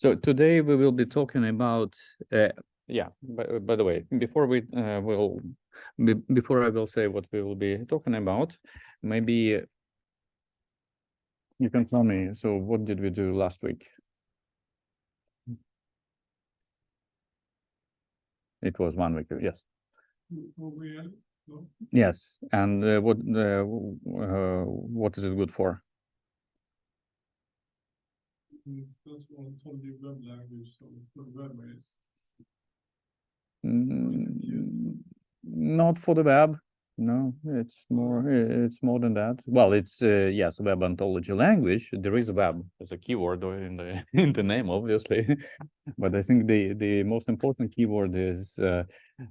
So today we will be talking about, by the way, before I will say what we will be talking about, maybe you can tell me, so what did we do last week? It was 1 week, yes. Yes, and what is it good for? That's one ontology web language, so for the web is. Not for the web. No, it's more than that. Well, it's yes, web ontology language. There is a web as a keyword in the in the name, obviously, but I think the most important keyword is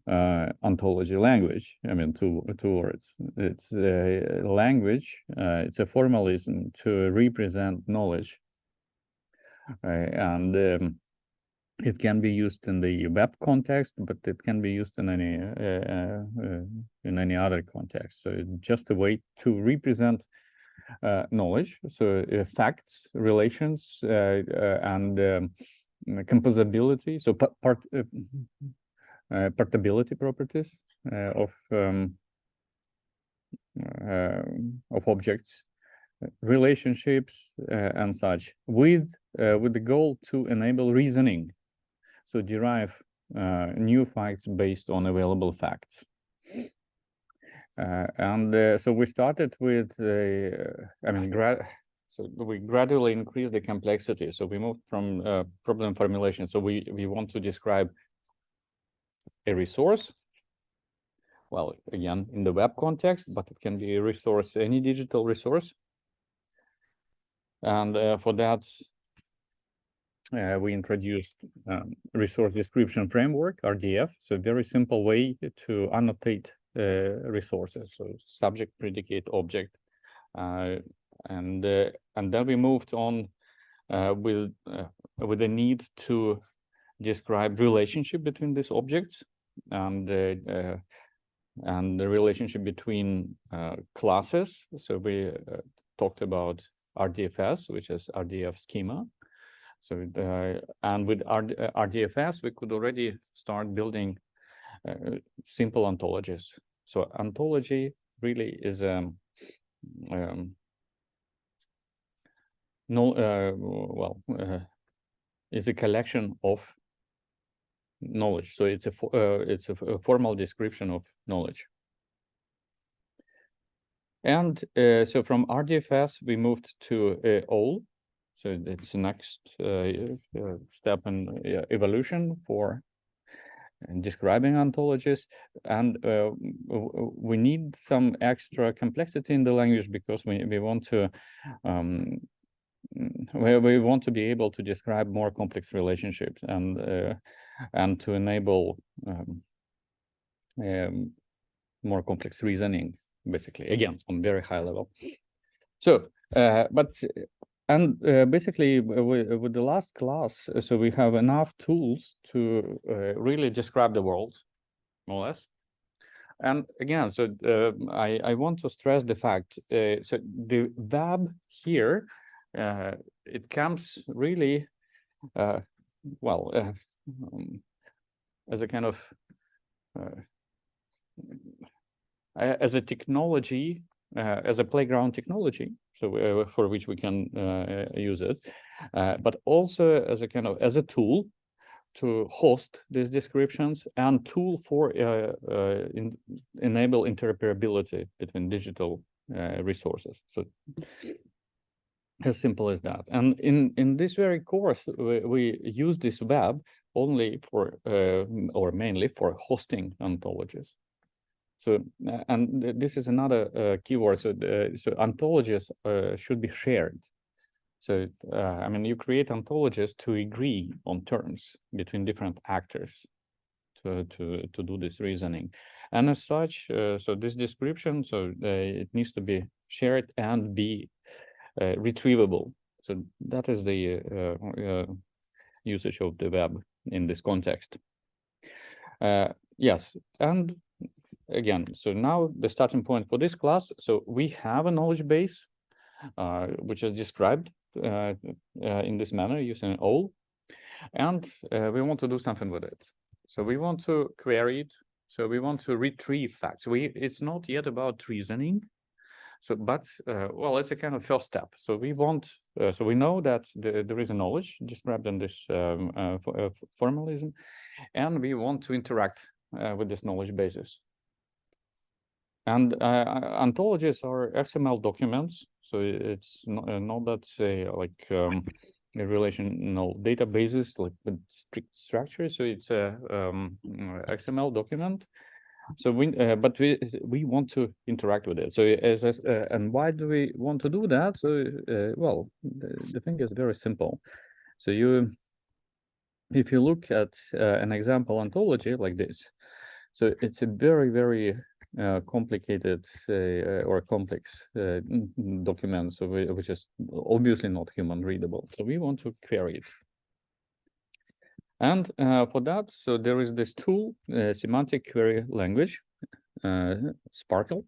ontology language. I mean, two words. It's a language. It's a formalism to represent knowledge, and it can be used in the web context, but it can be used in any other context. So it's just a way to represent knowledge, so facts, relations, and composability. So portability properties of objects, relationships, and such, with the goal to enable reasoning. So derive new facts based on available facts. So we started with, so we gradually increased the complexity. So we moved from problem formulation. So we want to describe a resource. Well, again, in the web context, but it can be a resource, any digital resource. And for that, we introduced resource description framework, RDF. So a very simple way to annotate resources. So subject, predicate, object, and then we moved on with the need to describe relationship between these objects and the relationship between classes. So we talked about RDFS, which is RDF schema. So and with RDFS, we could already start building simple ontologies. So ontology really is is a collection of knowledge. So it's a formal description of knowledge. And so from RDFS we moved to OL. So it's the next step in evolution for describing ontologies, and we need some extra complexity in the language because we want to be able to describe more complex relationships and to enable more complex reasoning, basically, again on very high level. So basically, with the last class, so we have enough tools to really describe the world, more or less. And again, so I want to stress the fact, so the web here, it comes really, as a kind of, as a technology, as a playground technology, so for which we can use it, but also as a kind of as a tool to host these descriptions and tool for enable interoperability between digital resources. So as simple as that. And in this very course, we use this web only for or mainly for hosting ontologies. So, and this is another keyword. So, so ontologies should be shared. So, I mean, you create ontologies to agree on terms between different actors to do this reasoning. And as such, so this description, so it needs to be shared and be retrievable. So that is the usage of the web in this context. Yes, and again, so now the starting point for this class. So we have a knowledge base, which is described in this manner using OL. And we want to do something with it. So we want to query it. So we want to retrieve facts. It's not yet about reasoning. So, but well, it's a kind of first step. So we want, so we know that there is a knowledge described in this formalism, and we want to interact with this knowledge basis. And ontologies are XML documents, so it's not that say like a relational databases like with strict structure. So it's a XML document. So but we want to interact with it. So and why do we want to do that? So well, the thing is very simple. So if you look at an example ontology like this, so it's a very complicated or complex document, so which is obviously not human readable. So we want to query it. And for that, so there is this tool, semantic query language, SPARQL.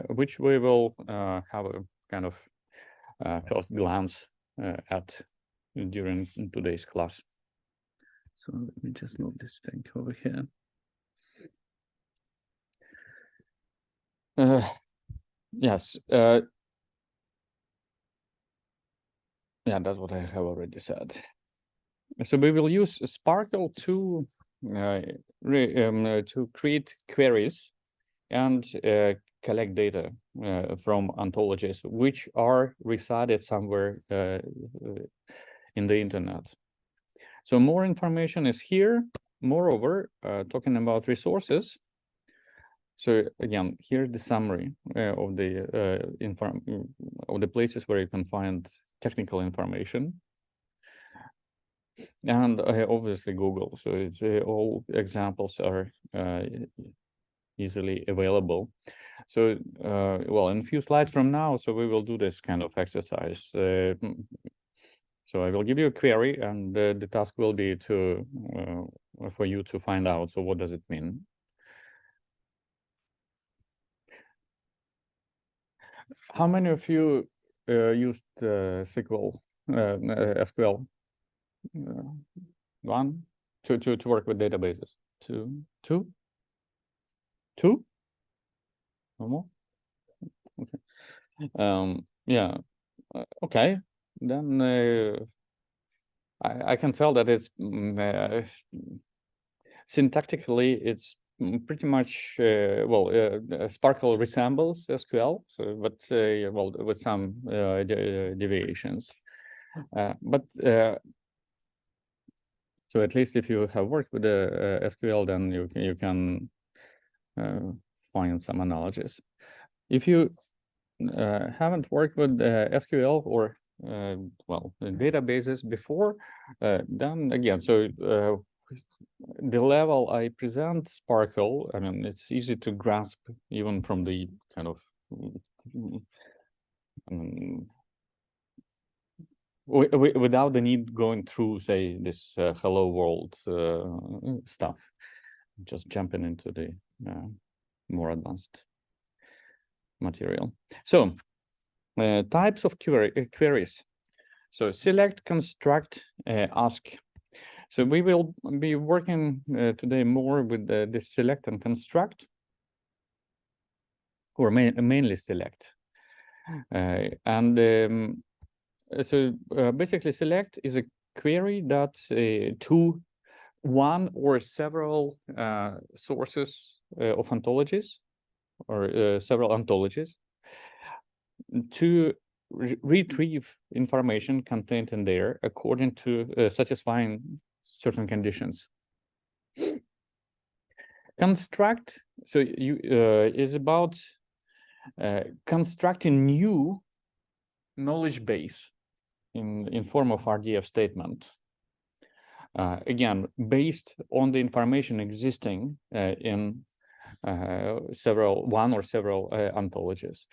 Which we will have a kind of first glance at during today's class. So let me just move this thing over here. Yes. Yeah, that's what I have already said. So we will use SPARQL to create queries and collect data from ontologies, which are resided somewhere in the internet. So more information is here. Moreover, talking about resources. So again, here's the summary of the places where you can find technical information, and obviously Google. So it's all examples are easily available. So well, in a few slides from now, so we will do this kind of exercise. So I will give you a query, and the task will be to for you to find out. So what does it mean? How many of you used SQL, SQL? One, to work with databases. Two. No more. Okay. Yeah. Okay. Then I can tell that it's syntactically it's pretty much well, SPARQL resembles SQL, so but well, with some deviations. But so at least if you have worked with the SQL, then you can find some analogies. If you haven't worked with SQL or well, databases before, then again, so the level I present SPARQL, I mean, it's easy to grasp even from the kind of without the need going through, say, this hello world stuff, just jumping into the more advanced material. So types of queries. So select, construct, ask. So we will be working today more with this select and construct, or mainly select. So basically select is a query that to one or several sources of ontologies, or several ontologies, to retrieve information contained in there according to satisfying certain conditions. Construct, so is about constructing new knowledge base in form of RDF statement. Again, based on the information existing in one or several ontologies.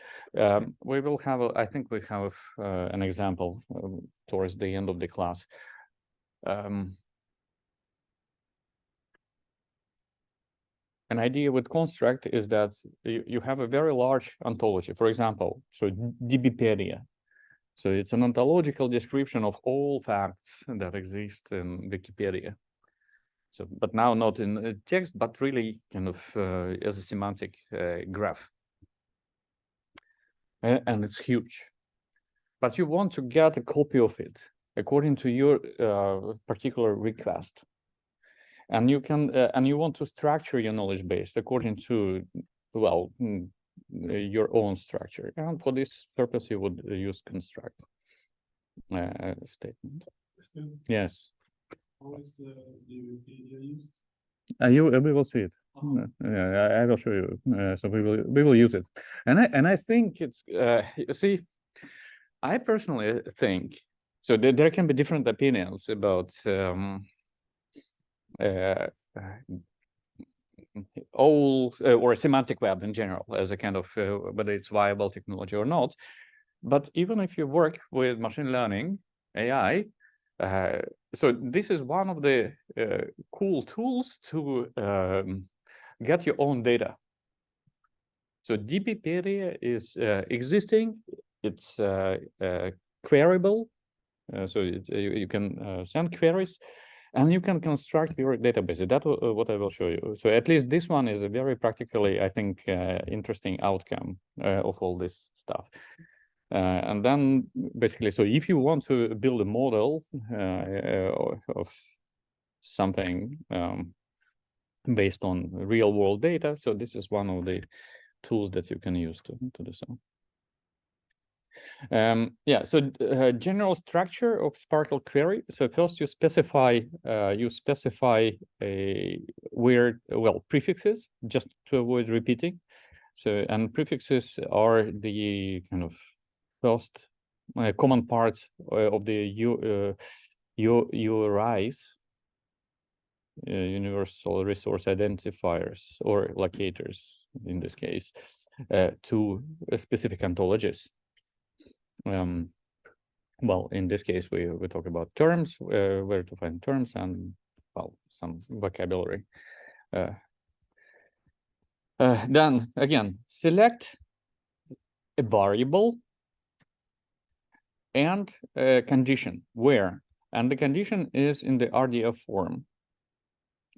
We will have, I think we have an example towards the end of the class. an idea with construct is that you have a very large ontology. For example, so DBpedia. So it's an ontological description of all facts that exist in Wikipedia. So, but now not in text, but really kind of as a semantic graph. And it's huge. But you want to get a copy of it according to your particular request. And you can and you want to structure your knowledge base according to, well, your own structure. And for this purpose, you would use construct statement. Yes. How is the Wikipedia used? We will see it. I will show you. So we will use it, and I think it's see, I personally think so. There can be different opinions about all or semantic web in general as a kind of whether it's viable technology or not. But even if you work with machine learning, AI, so this is one of the cool tools to get your own data. So DBpedia is existing. It's queryable. So you can send queries, and you can construct your database. That's what I will show you. So at least this one is a very practically, I think, interesting outcome of all this stuff. And then basically, so if you want to build a model of something based on real world data, so this is one of the tools that you can use to do so. Yeah, so general structure of SPARQL query. So first you specify where, well, prefixes, just to avoid repeating. So, and prefixes are the kind of first common parts of the URIs, universal resource identifiers or locators in this case, to specific ontologies. Well, in this case, we talk about terms, where to find terms, and, well, some vocabulary. Then again, select a variable and a condition where, and the condition is in the RDF form.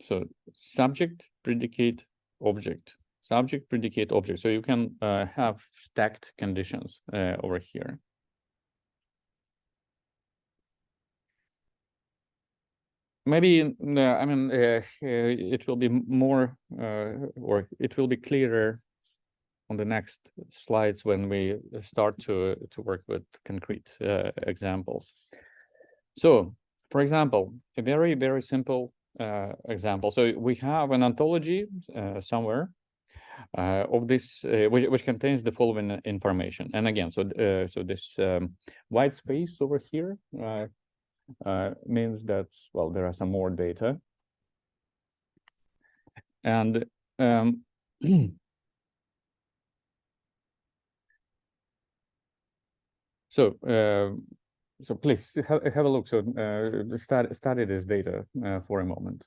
So subject, predicate, object, subject, predicate, object. So you can have stacked conditions over here. Maybe I mean it will be more or it will be clearer on the next slides when we start to work with concrete examples. So, for example, a very simple example. So we have an ontology somewhere of this which contains the following information. And again, so so this white space over here means that, well, there are some more data. And so please have a look. So study this data for a moment.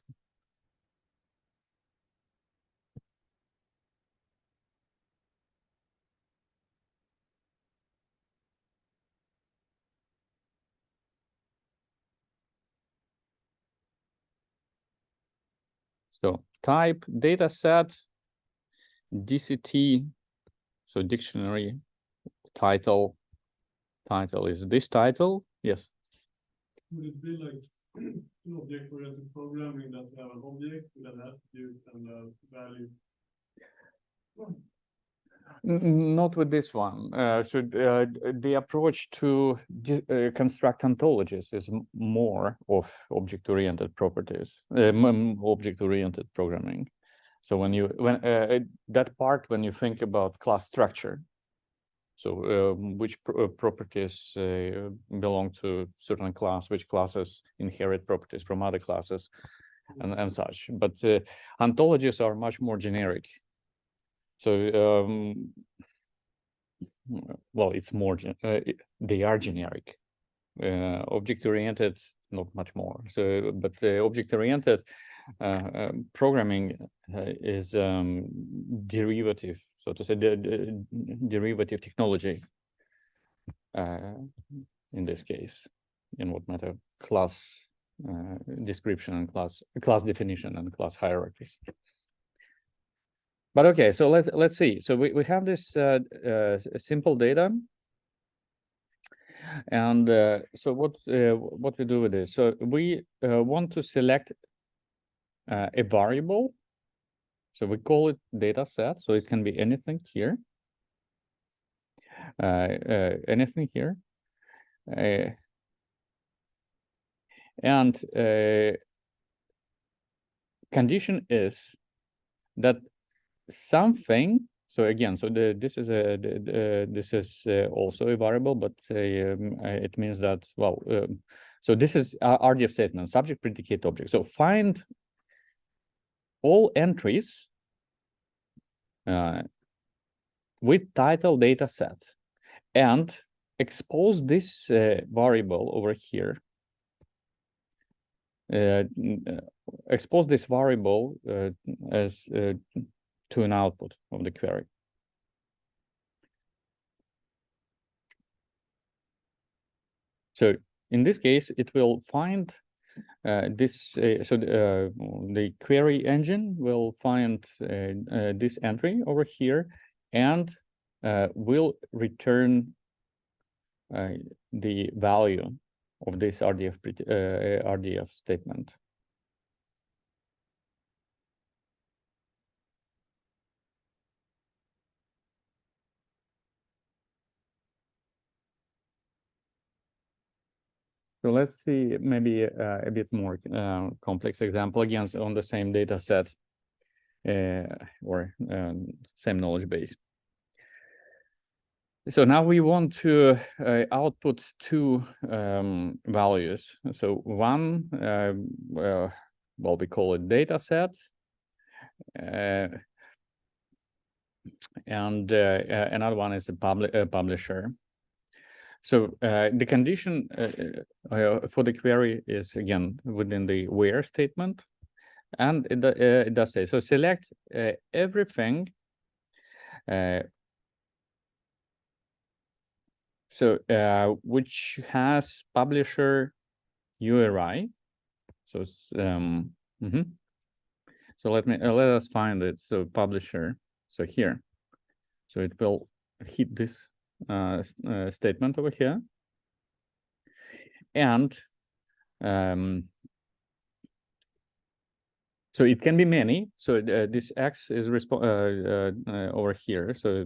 So type dataset DCT, so dictionary title. Title is this title. Yes. Would it be like object-oriented programming that you have an object with an attribute and a value? Not with this one. So the approach to construct ontologies is more of object-oriented properties, object-oriented programming. So when that part, when you think about class structure, so which properties belong to certain class, which classes inherit properties from other classes, and such. But ontologies are much more generic. So well, it's more they are generic. Object-oriented, not much more. So, but object-oriented, programming is derivative, so to say, the derivative technology in this case, in what matter class description and class definition and class hierarchies. But okay, so let's see. So we have this simple data, and so what we do with this? So we want to select a variable. So we call it data set. So it can be anything here, anything here, and condition is that something. So again, so this is also a variable, but it means that, well, so this is RDF statement, subject, predicate, object. So find all entries with title data set and expose this variable over here. Expose this variable as to an output of the query. So in this case, it will find this. So the query engine will find this entry over here, and will return the value of this RDF statement. So let's see maybe a bit more complex example, again, on the same data set or same knowledge base. So now we want to output two values. So one, well, we call it data set, and another one is a publisher. So the condition for the query is, again, within the where statement, and it does say, so select everything which has publisher URI. So so let us find it. So publisher, so here, so it will hit this statement over here, and so it can be many. So this X is over here. So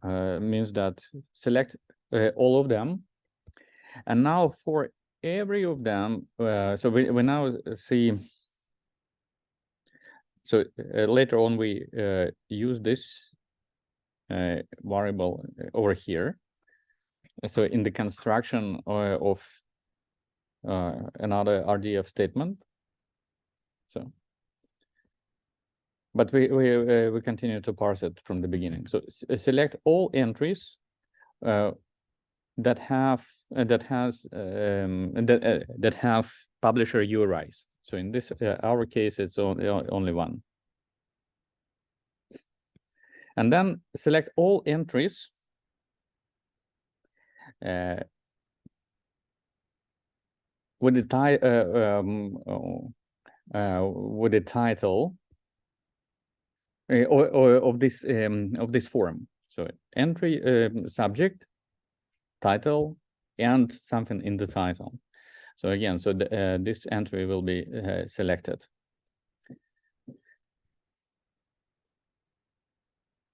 means that select all of them, and now for every of them, so we now see. So later on we use this variable over here. So in the construction of another RDF statement. So, but we continue to parse it from the beginning. So select all entries that have publisher URIs. So in this our case, it's only one. And then select all entries with the title or of this form. So entry, subject, title, and something in the title. So again, so this entry will be selected.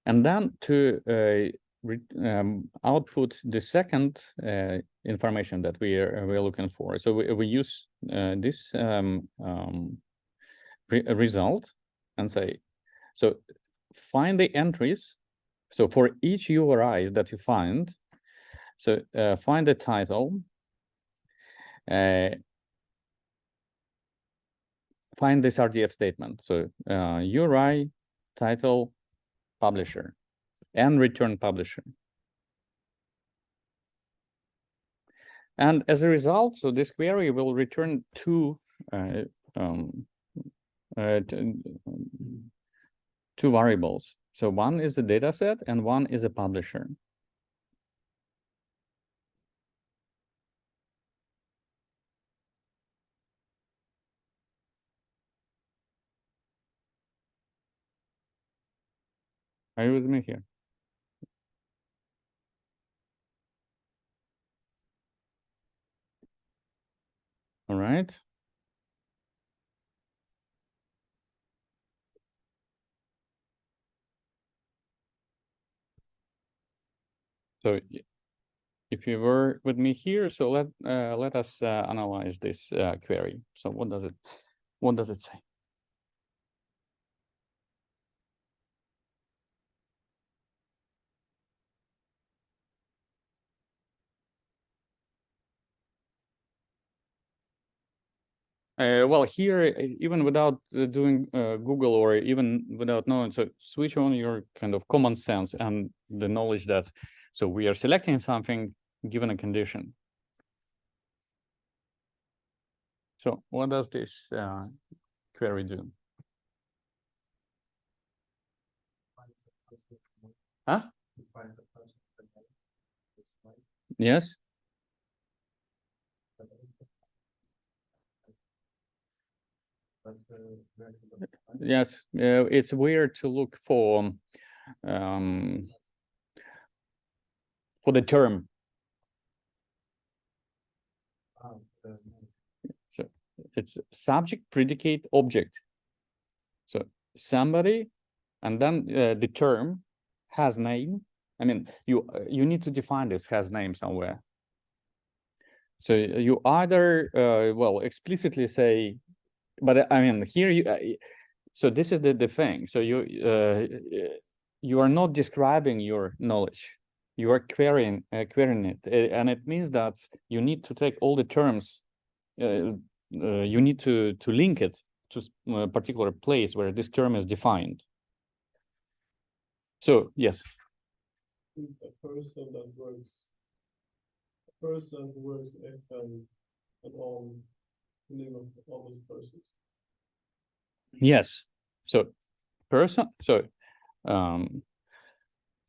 And then to output the second information that we're looking for. So we use this result and say, so find the entries. So for each URI that you find, so find the title, find this RDF statement. So URI, title, publisher, and return publisher. And as a result, so this query will return two two variables. So one is the data set and one is a publisher. Are you with me here? All right. So if you were with me here, so let us analyze this query. So what does it say? Well, here, even without doing Google or even without knowing, so switch on your kind of common sense and the knowledge that, so we are selecting something given a condition. So what does this query do? Huh? Yes. Yes, it's weird to look for the term. So it's subject, predicate, object. So somebody, and then the term has name. I mean, you need to define this has name somewhere. So you either well explicitly say, but I mean here you. So this is the thing. So you are not describing your knowledge. You are querying it, and it means that you need to take all the terms. You need to link it to a particular place where this term is defined. So yes. A person that works. A person who works FM and all the name of all those persons. Yes. So person. So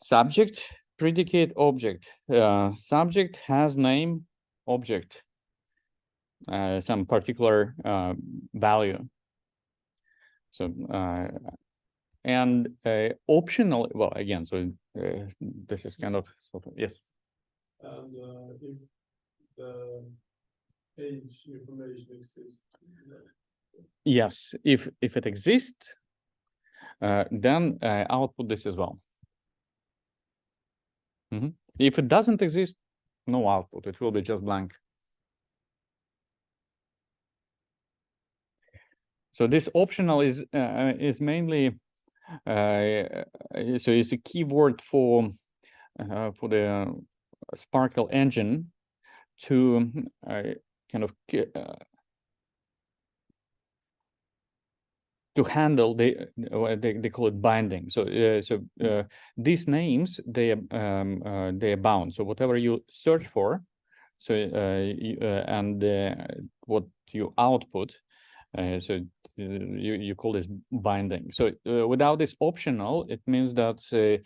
subject, predicate, object. Subject has name, object. Some particular value. So and optional. Well, again, so this is kind of yes. And if the age information exists. Yes, if it exists, then output this as well. If it doesn't exist, no output. It will be just blank. So this optional is mainly so it's a keyword for the SPARQL engine to kind of to handle they call it binding. So these names they abound. So whatever you search for, so and what you output, so you call this binding. So without this optional, it means that so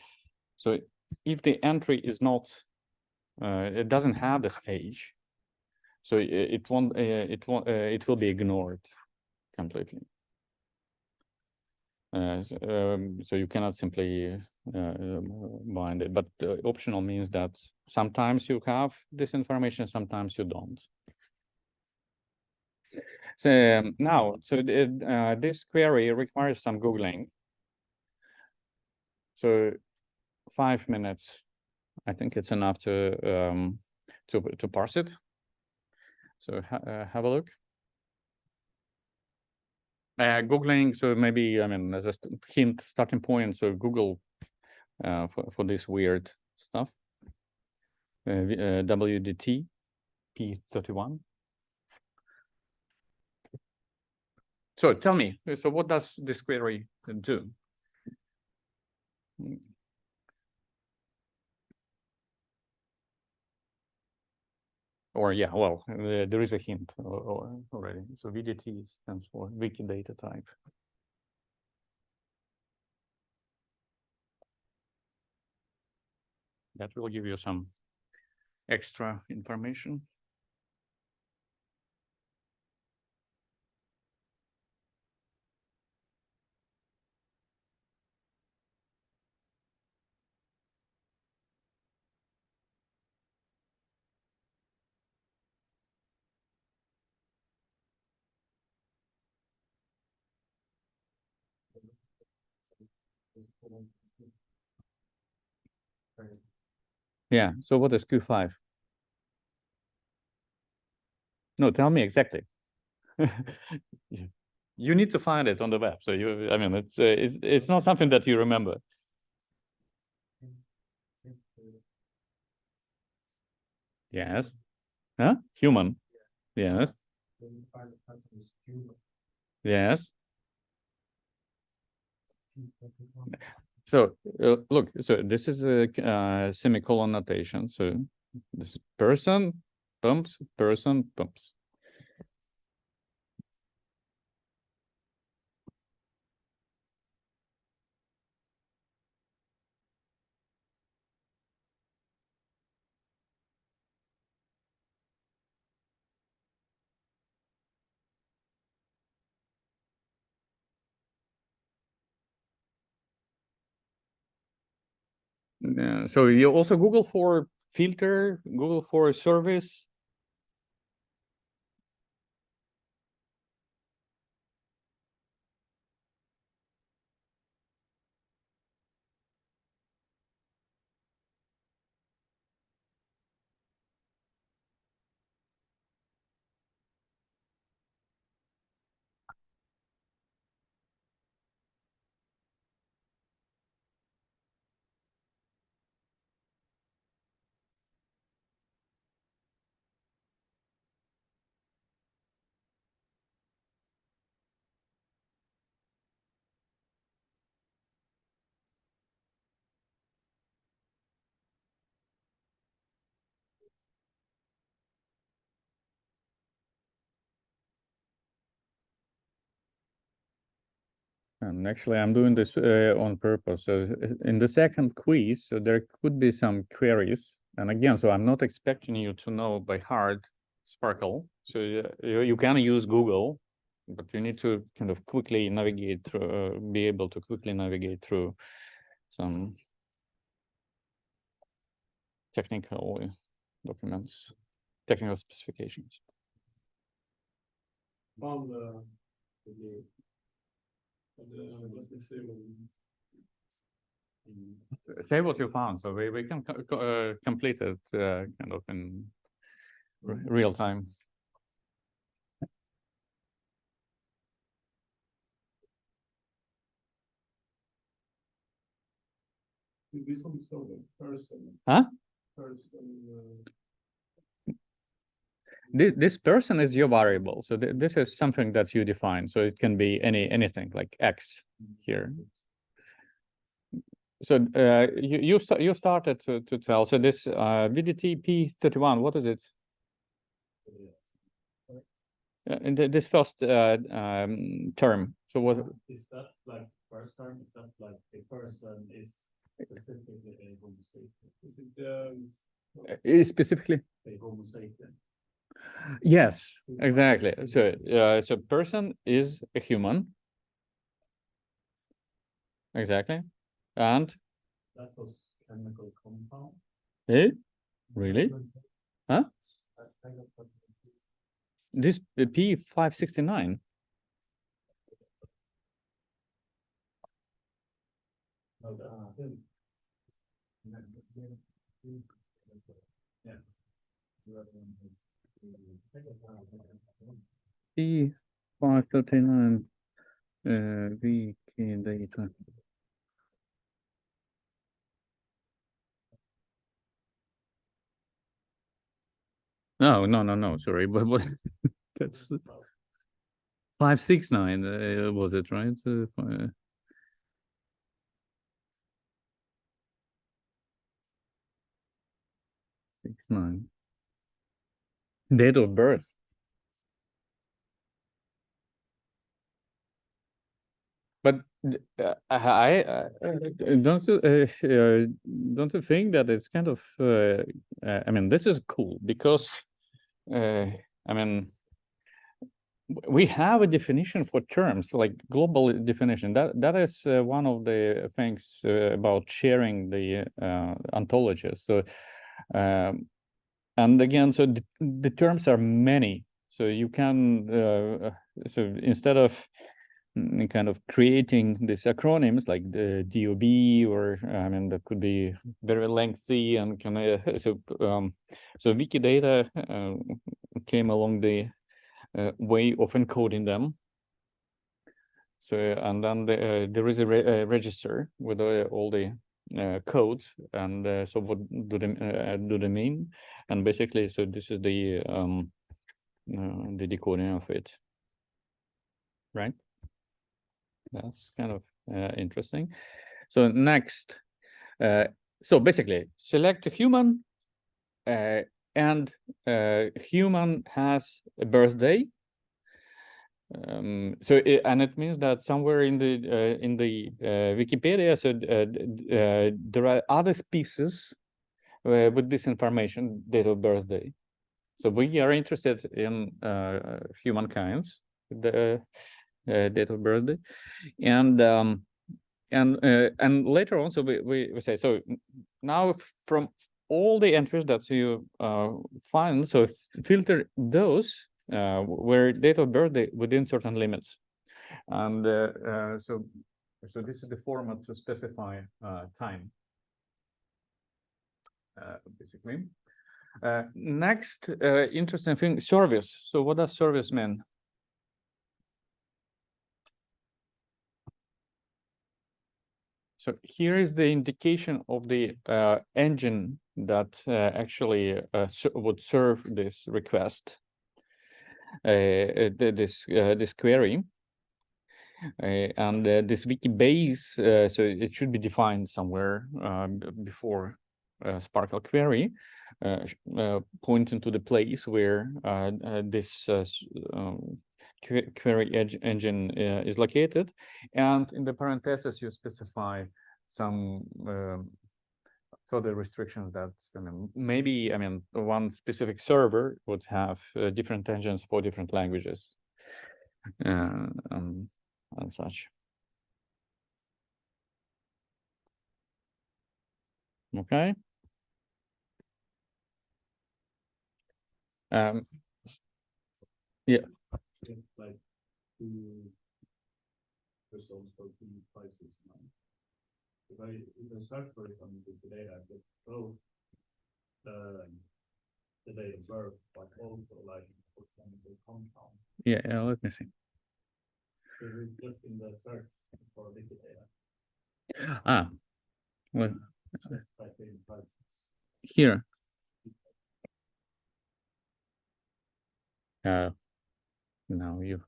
if the entry is not it doesn't have this age, so it will be ignored completely. So you cannot simply bind it, but optional means that sometimes you have this information, sometimes you don't. So now, so this query requires some Googling. So 5 minutes, I think it's enough to parse it. So have a look. Googling, so maybe, I mean, as a hint, starting point, so Google for this weird stuff. WDT P31. So tell me, so what does this query do? Or yeah, well, there is a hint already. So VDT stands for Wiki Data Type. that will give you some extra information. Yeah, so what is Q5? No, tell me exactly. You need to find it on the web. So I mean, it's not something that you remember. Yes. Huh? Human. Yes. Yes. So look, so this is a semicolon notation. So this is person, pumps, person, pumps. So you also Google for filter, Google for service. And actually, I'm doing this on purpose. So in the second quiz, so there could be some queries. And again, so I'm not expecting you to know by heart SPARQL. So you can use Google, but you need to kind of quickly navigate through, be able to quickly navigate through some technical documents, technical specifications. On let's say Say what you found, so we can complete it kind of in real time. Could be some sort of person. Huh? Person. This person is your variable, so this is something that you define. So it can be anything like X here. So you started to tell. So this VDT P31, what is it? In this first term. So what is that, like first term? Is that like the person is specifically a Homo sapien? is specifically A Homo sapien. Yes, exactly. So person is a human. Exactly. And that was chemical compound. Eh? Really? Huh? This P569. P539 VK data. No, sorry, but what that's 569 was it, right? 69. Date of birth. But don't you think that it's kind of I mean, this is cool because I mean, we have a definition for terms, like global definition. That is one of the things about sharing the ontologies. So and again, so the terms are many, so you can so instead of kind of creating these acronyms like the DOB, or I mean, that could be very lengthy and kind of so Wikidata came along the way of encoding them. So and then there is a register with all the codes, and so what do they mean? And basically, so this is the decoding of it, right? That's kind of interesting. So next, so basically, select a human, and human has a birthday. So and it means that somewhere in the Wikipedia, so there are other species with this information, date of birthday. So we are interested in humankind's date of birthday, and later on, so we say, so now from all the entries that you find, so filter those where date of birth within certain limits, and so this is the format to specify time, basically. Next interesting thing, service. So what does service mean? So here is the indication of the engine that actually would serve this request, this query, and this wiki base. So it should be defined somewhere before SPARQL query, pointing to the place where this query engine is located, and in the parentheses you specify some further restrictions that maybe one specific server would have different engines for different languages and such. Okay. Yeah. Like 2 results for 25669. If I search for it on Wikipedia, I get both the date of birth, but also like the compound. Yeah, let me see. So it's just in the search for Wikipedia. Well, Just type in prices. here. Now you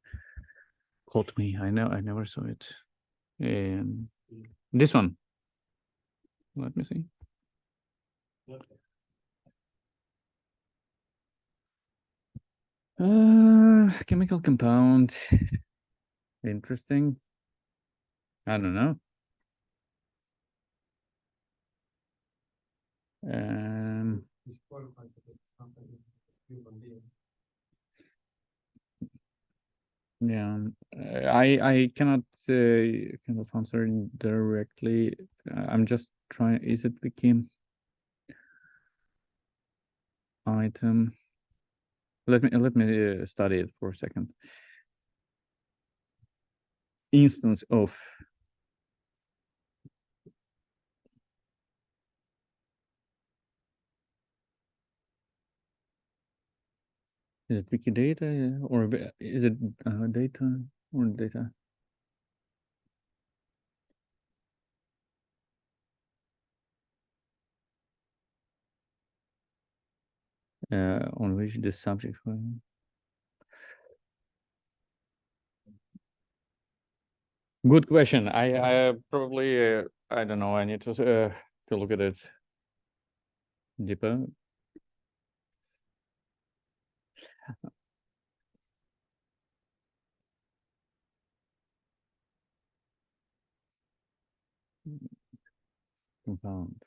caught me. I never saw it. This one. Let me see. Chemical compound. Interesting. I don't know. Yeah, I cannot kind of answer directly. I'm just trying. Is it became item? Let me study it for a second. Instance of. Is it Wikidata or is it data or data? On which the subject file. Good question. I probably I don't know. I need to look at it deeper. compound.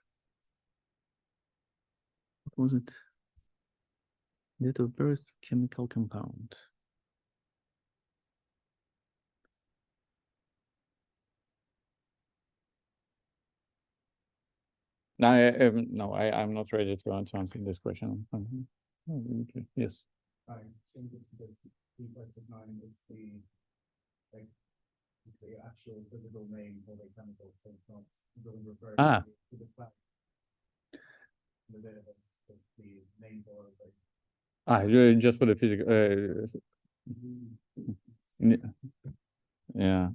What was it? Date of birth, chemical compound. No, I'm not ready to answer this question. Oh, okay. Yes. I think it's because D0034E-2023 is the actual physical name for the chemical, so it's not, it doesn't refer to the fact. The database is just the name for it. Just for the physical. Yeah.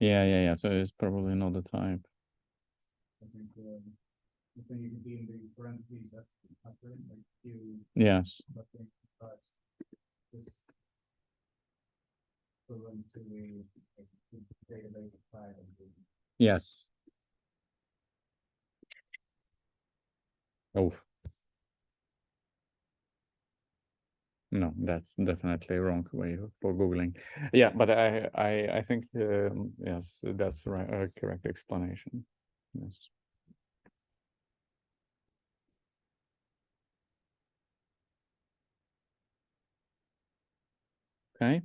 Yeah. So it's probably not the type. I think the thing you can see in the parentheses after, like Q. Yes. But this equivalent to the database file. Yes. Oh. No, that's definitely a wrong way for Googling. Yeah, but I think yes, that's right, correct explanation. Yes. Okay.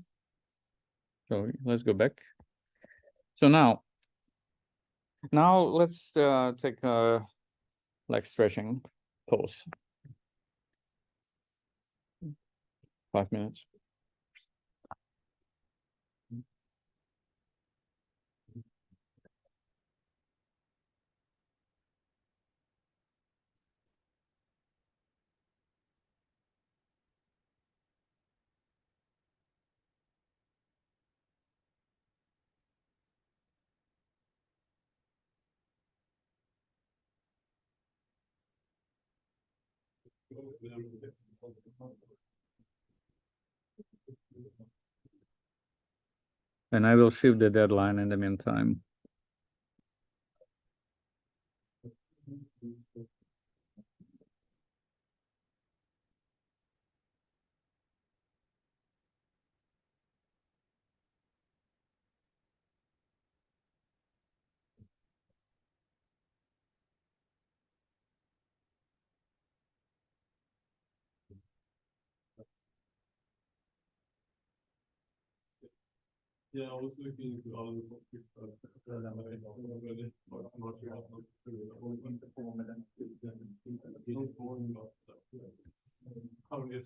So let's go back. So now let's take a like stretching pause. 5 minutes. And I will shift the deadline in the meantime. Yeah, I was looking into other topics, but already was much about how is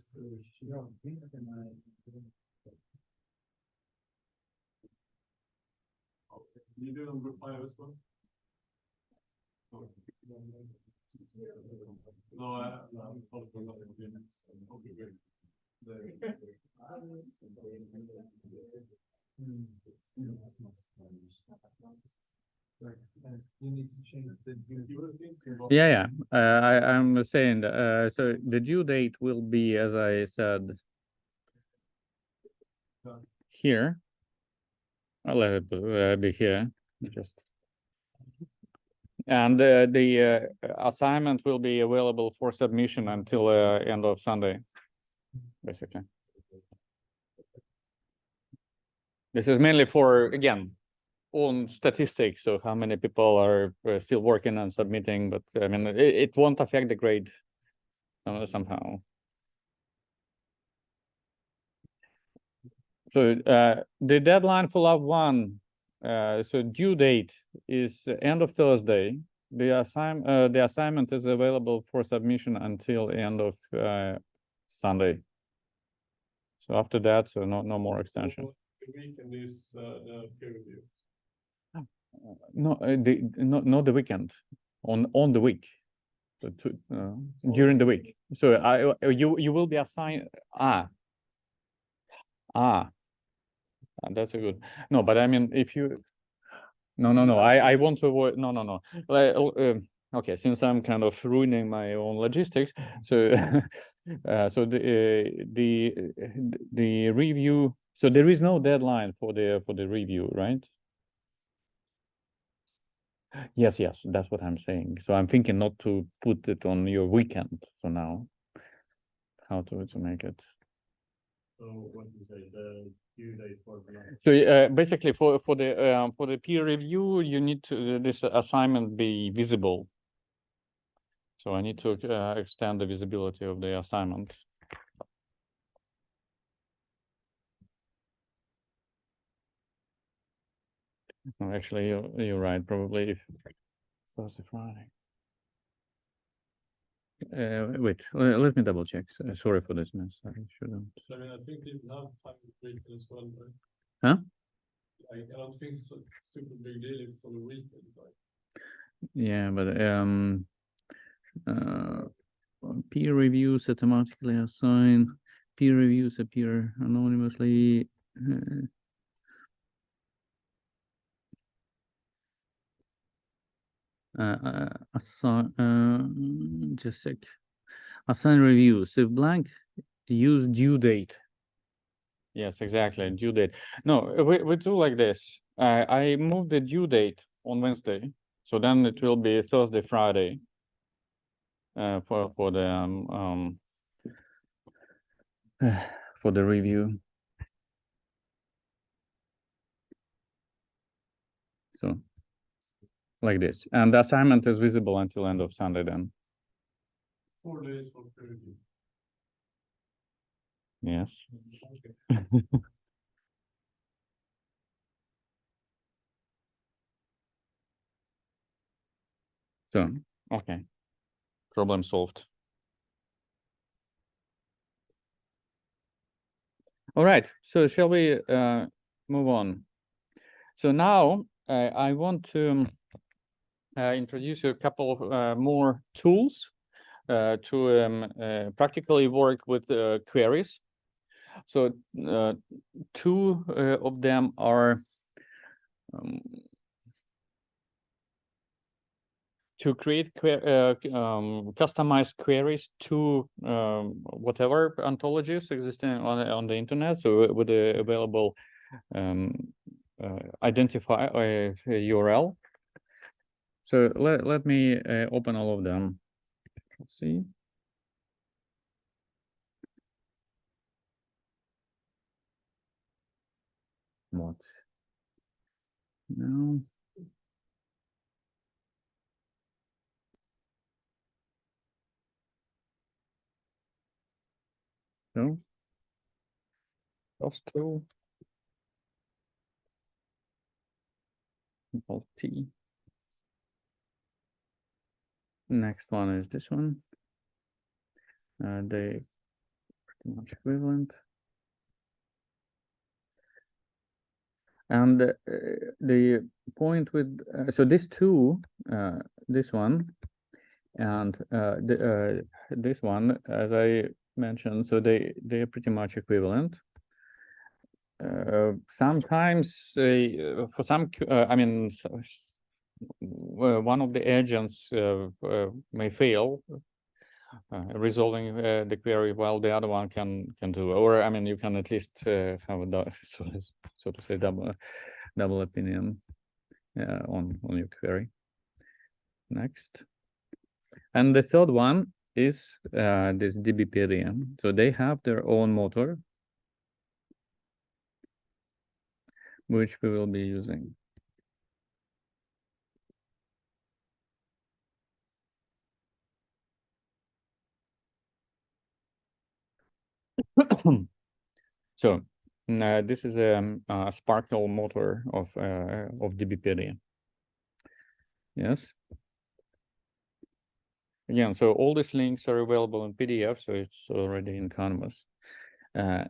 you do number 5 as well? No, I'm following nothing. Okay, great. Yeah. I'm saying that, so the due date will be, as I said, here. I'll let it be here. Just. And the assignment will be available for submission until end of Sunday, basically. This is mainly for, again, on statistics of how many people are still working and submitting, but I mean, it won't affect the grade somehow. So the deadline for lab 1, so due date is end of Thursday. The assignment is available for submission until end of Sunday. So after that, so no more extension. The weekend is the peer review. No, not the weekend. On the week. So during the week. So you will be assigned. That's a good. No, but I mean, if you. No. I want to avoid. No. Okay, since I'm kind of ruining my own logistics, so so the review. So there is no deadline for the review, right? Yes, that's what I'm saying. So I'm thinking not to put it on your weekend. So now, how to make it? So what you say, the due date for the So basically, for the peer review, you need to this assignment be visible. So I need to extend the visibility of the assignment. No, actually, you're right. Probably if Thursday, Friday. Wait, let me double check. Sorry for this mess. I shouldn't. I mean, I think people have time to treat it as well, right? Huh? I don't think it's a super big deal if it's on the weekend, right? Yeah, but peer reviews automatically assign. Peer reviews appear anonymously. Assign. Just a sec. Assign reviews. If blank, use due date. Yes, exactly. Due date. No, we do like this. I move the due date on Wednesday, so then it will be Thursday, Friday. For the for the review. So like this, and the assignment is visible until end of Sunday. Then 4 days for peer review. yes. Okay. So okay, problem solved. All right, so shall we move on? So now I want to introduce you a couple of more tools to practically work with queries. So two of them are to create customized queries to whatever ontologies existing on the internet. So with the available identify URL. So let me open all of them. Let's see. What? No. No. Just two. Alt T. Next one is this one. They pretty much equivalent. And the point with so these two, this one and this one, as I mentioned, so they are pretty much equivalent. Sometimes for some, I mean, one of the agents may fail resolving the query while the other one can do, or I mean, you can at least have a so to say double opinion on your query. Next, and the third one is this DBpedia. So they have their own motor, which we will be using. So this is a SPARQL motor of DBpedia. Yes. Again, so all these links are available in PDF, so it's already in Canvas.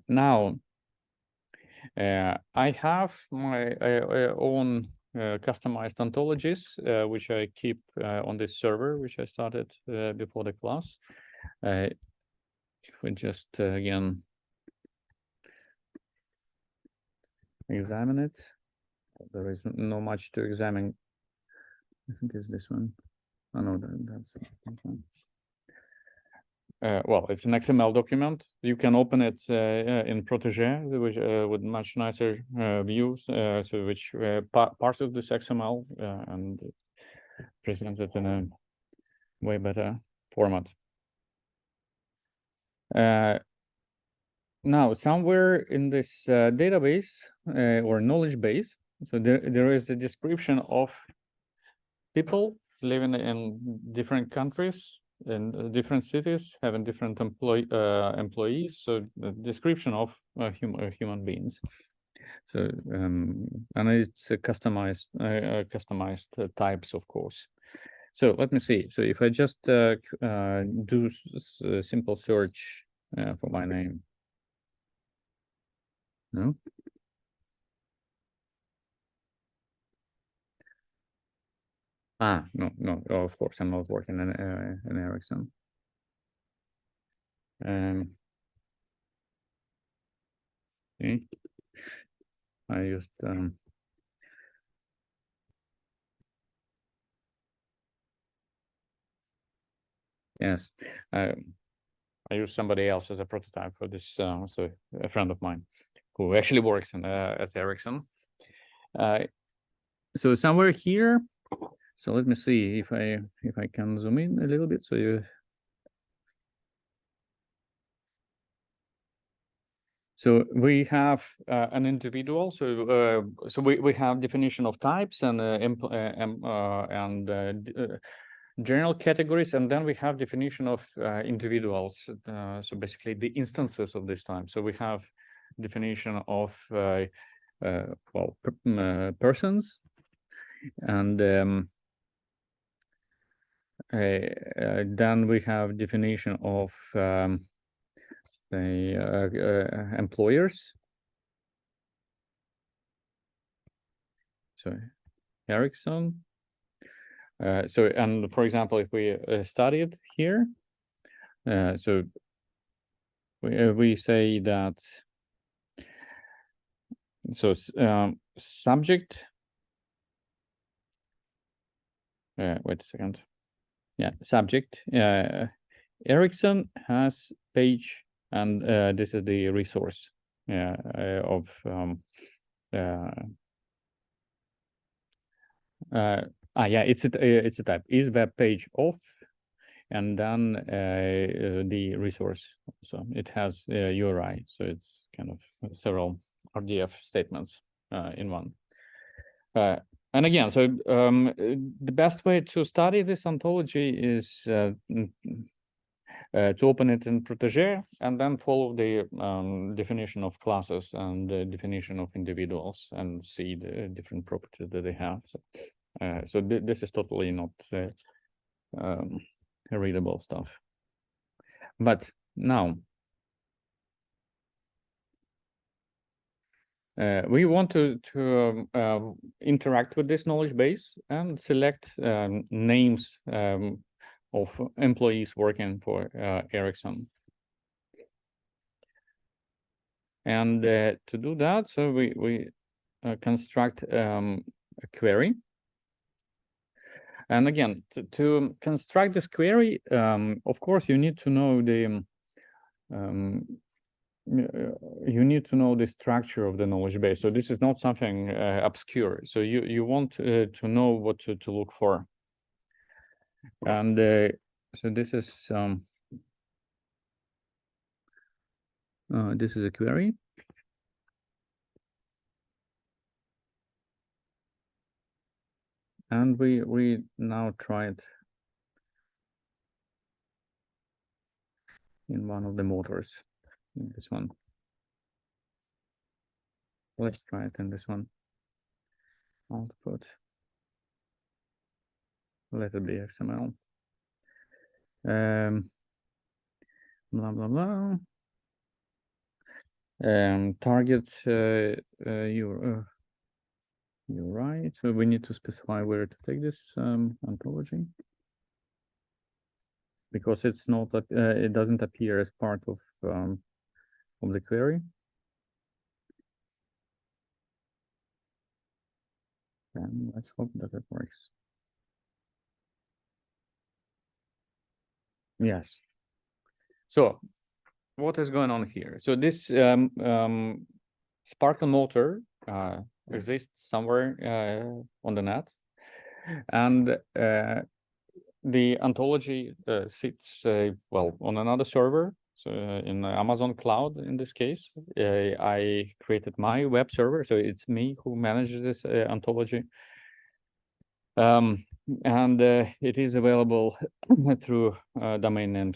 Now, I have my own customized ontologies, which I keep on this server, which I started before the class. If we just again examine it, there is not much to examine. I think it's this one. Oh no, that's one. Well, it's an XML document. You can open it in Protege, which with much nicer views, so which parses this XML and presents it in a way better format. now somewhere in this database or knowledge base, so there is a description of people living in different countries, in different cities, having different employees. So the description of human beings. So and it's customized types, of course. So let me see. So if I just do a simple search for my name. No. No. Oh, of course, I'm not working in Ericsson. Okay. I used yes. I use somebody else as a prototype for this. So a friend of mine who actually works at Ericsson. So somewhere here. So let me see if I can zoom in a little bit. So you. So we have an individual. So we have definition of types and general categories, and then we have definition of individuals. So basically the instances of this type. So we have definition of persons, and then we have definition of the employers. So Ericsson. So, and for example, if we study it here, so we say that, so subject, wait a second. Yeah, subject, Ericsson has page, and this is the resource of yeah, it's a type is web page of, and then the resource. So it has URI, so it's kind of several RDF statements in one. And again, so the best way to study this ontology is to open it in Protégé and then follow the definition of classes and the definition of individuals and see the different properties that they have. So this is totally not readable stuff. But now we want to interact with this knowledge base and select names of employees working for Ericsson. And to do that, so we construct a query. And again, to construct this query, of course, you need to know the structure of the knowledge base. So this is not something obscure. So you want to know what to look for. And so this is a query. And we now try it in one of the motors, in this one. Let's try it in this one. Output. Let it be XML. Blah blah blah. Target you're right. So we need to specify where to take this ontology, because it's not it doesn't appear as part of the query. And let's hope that it works. Yes. So what is going on here? So this SPARQL motor exists somewhere on the net, and the ontology sits well on another server. So in Amazon Cloud, in this case, I created my web server. So it's me who manages this ontology. And it is available through domain name,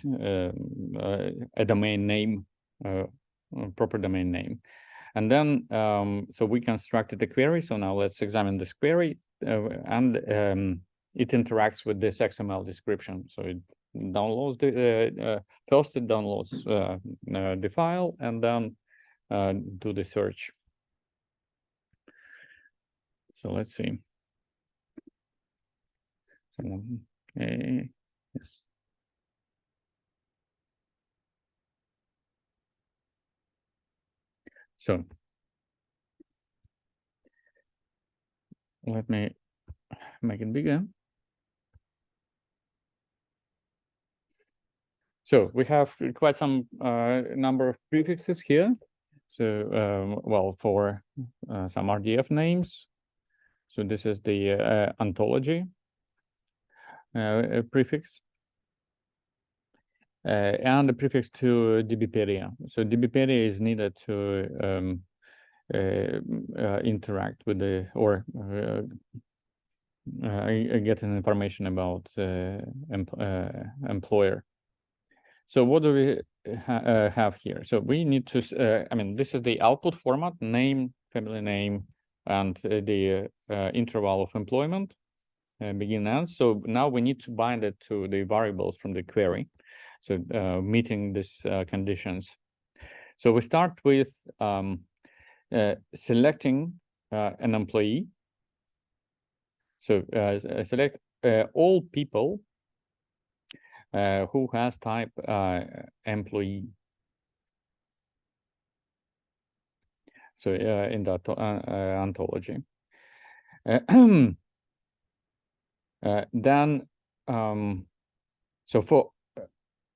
a domain name, proper domain name. And then, so we constructed the query. So now let's examine this query, and it interacts with this XML description. So it downloads the first it downloads the file, and then do the search. So let's see. Yes. So let me make it bigger. So we have quite some number of prefixes here. So well, for some RDF names. So this is the ontology prefix. And the prefix to dbpedia. So dbpedia is needed to interact with the, or get an information about employer. So what do we have here? So we need to, I mean, this is the output format: name, family name, and the interval of employment, begin and end. So now we need to bind it to the variables from the query. So meeting these conditions. So we start with selecting an employee. So select all people who has type employee. So in that ontology. Then, so for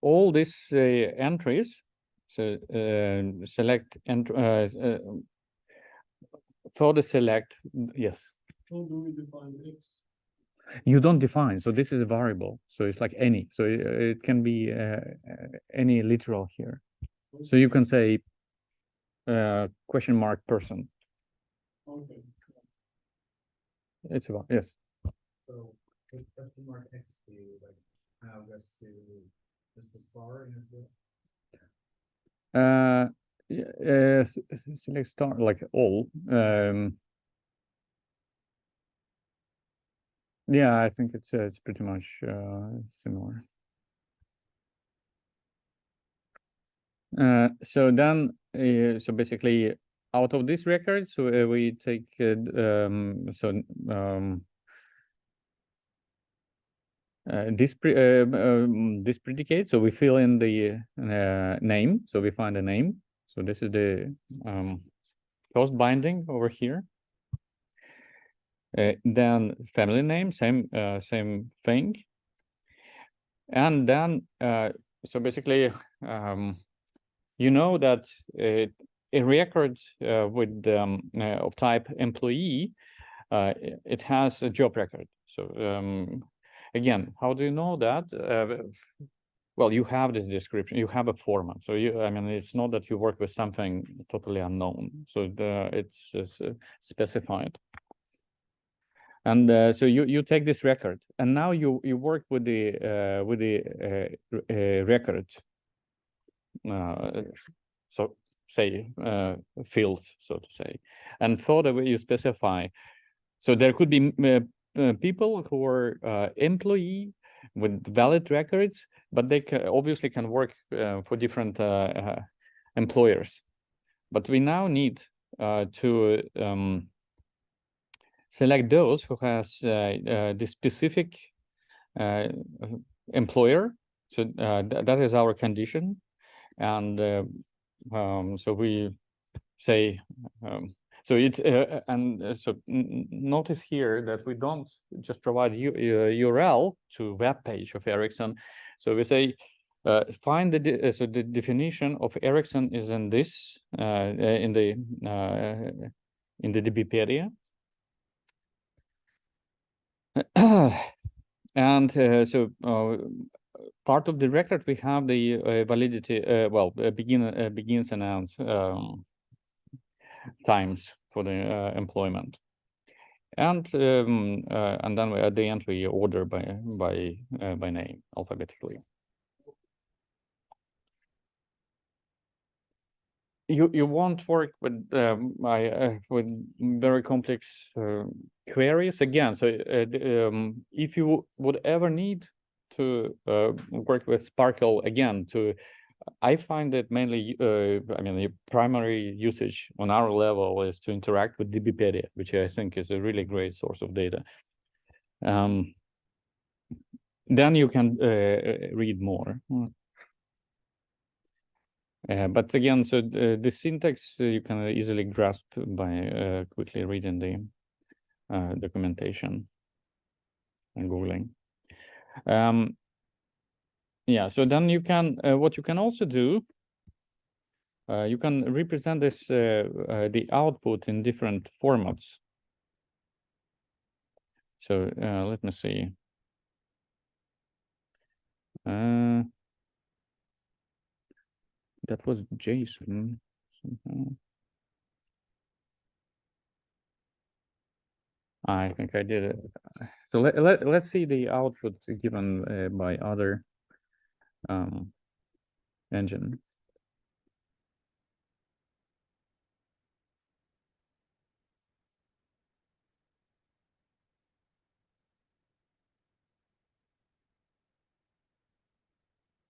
all these entries, so select and for the select, yes. How do we define X? You don't define, so this is a variable, so it's like any, so it can be any literal here. So you can say question mark person. Okay. It's about, yes. So with question mark X, do you like analogous to just the star in this Select star like all. Yeah, I think it's pretty much similar. So then, so basically, out of this record, so we take this predicate. So we fill in the name. So we find a name. So this is the first binding over here. Then family name, same thing. And then so basically, you know that a record with of type employee, it has a job record. So again, how do you know that? Well, you have this description, you have a format. So I mean, it's not that you work with something totally unknown. So it's specified. And so you take this record, and now you work with the record. So say fields, so to say, and for the way you specify. So there could be people who are employee with valid records, but they obviously can work for different employers. But we now need to select those who has the specific employer. So that is our condition. And so we say, so it's, so notice here that we don't just provide URL to web page of Ericsson. So we say, find the, so the definition of Ericsson is in this, in the dbpedia. And so part of the record, we have the validity, begins and ends times for the employment. And then at the end we order by name alphabetically. You won't work with very complex queries again. So if you would ever need to work with SPARQL again, I find that mainly, I mean, the primary usage on our level is to interact with DBpedia, which I think is a really great source of data. Then you can read more. But again, so the syntax you can easily grasp by quickly reading the documentation and Googling. Yeah, so then you can, what you can also do, you can represent this, the output in different formats. So let me see. That was JSON somehow. I think I did it. So let's see the output given by other engine.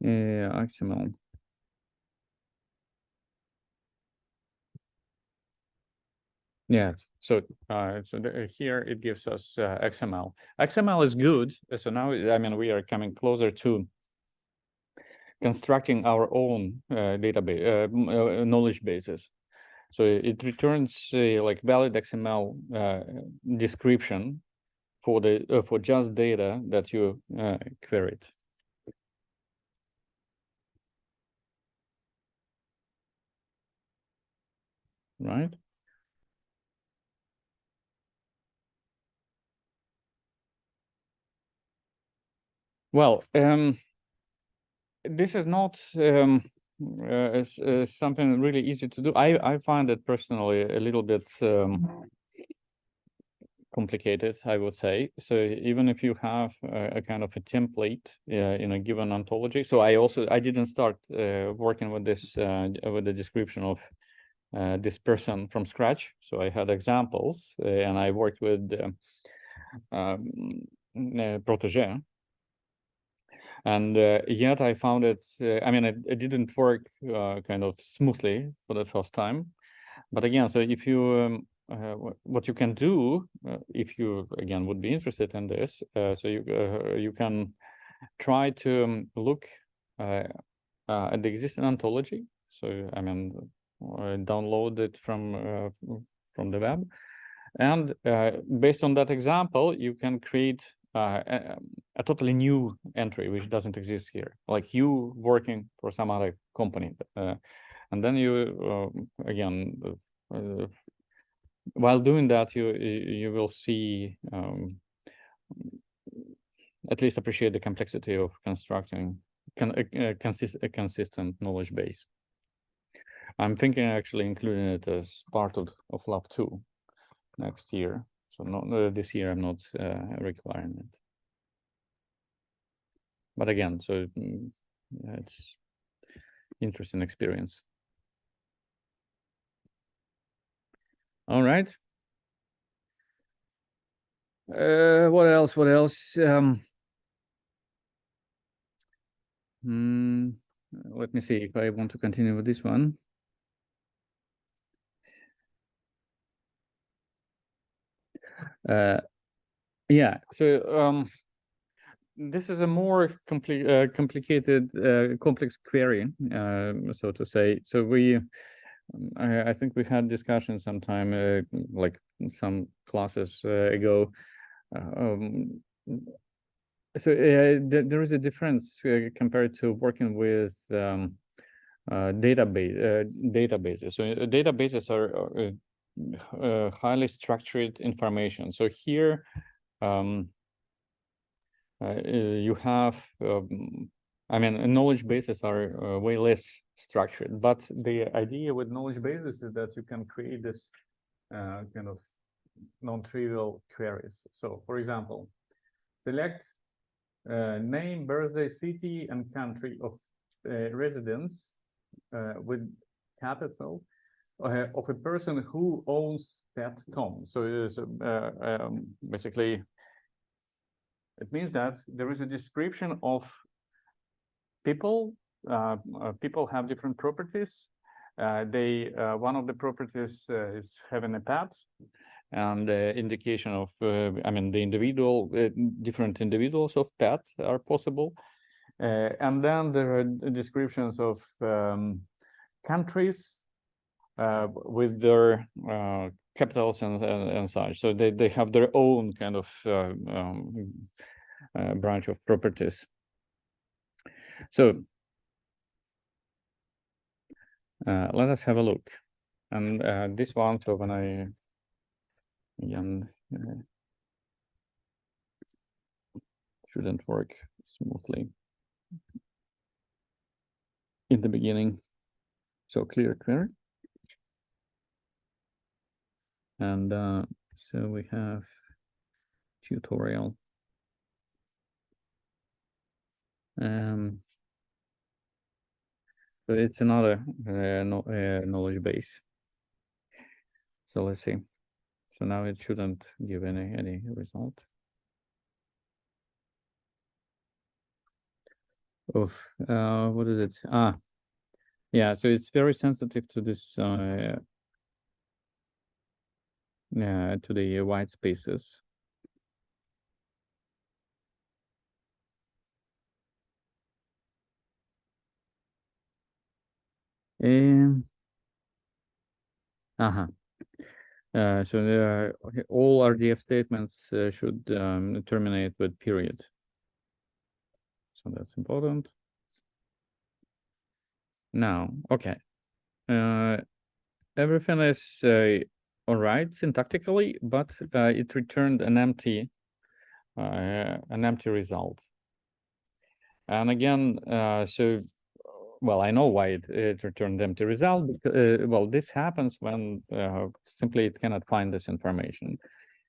XML. Yes. So here it gives us XML. XML is good. So now, I mean, we are coming closer to constructing our own database knowledge bases. So it returns like valid XML description for the for just data that you queried. Right. Well, this is not something really easy to do. I find it personally a little bit complicated, I would say. So even if you have a kind of a template in a given ontology. So I didn't start working with this with the description of this person from scratch. So I had examples and I worked with Protégé. And yet I found it, I mean, it didn't work kind of smoothly for the first time. But again, so if you, what you can do, if you, again, would be interested in this, so you can try to look at the existing ontology. So, I mean, download it from the web. And based on that example, you can create a totally new entry which doesn't exist here, like you working for some other company, and then you again while doing that you will see at least appreciate the complexity of constructing a consistent knowledge base. I'm thinking actually including it as part of Lab 2 next year. So not this year, I'm not requiring it. But again, so it's interesting experience. All right. What else? What else? Let me see if I want to continue with this one. Yeah. So this is a more complicated, complex query, so to say. So I think we had discussion sometime, like some classes ago. So there is a difference compared to working with databases. So databases are highly structured information. So here you have I mean, knowledge bases are way less structured, but the idea with knowledge bases is that you can create this kind of non-trivial queries. So, for example, select name, birthday, city, and country of residence with capital of a person who owns pet Tom. So it is basically, it means that there is a description of people. People have different properties. One of the properties is having a pet, and indication of I mean the individual different individuals of pets are possible, and then there are descriptions of countries with their capitals and such. So they have their own kind of branch of properties. So let us have a look. And this one, so when I again shouldn't work smoothly in the beginning. So clear query. And so we have tutorial. But it's another knowledge base. So let's see. So now it shouldn't give any result. Oof, what is it? Ah, yeah. So it's very sensitive to this. Yeah, to the white spaces. So all RDF statements should terminate with period. So that's important. Now, okay. Everything is all right syntactically, but it returned an empty result. And again, so well, I know why it returned empty result. Well, this happens when simply it cannot find this information.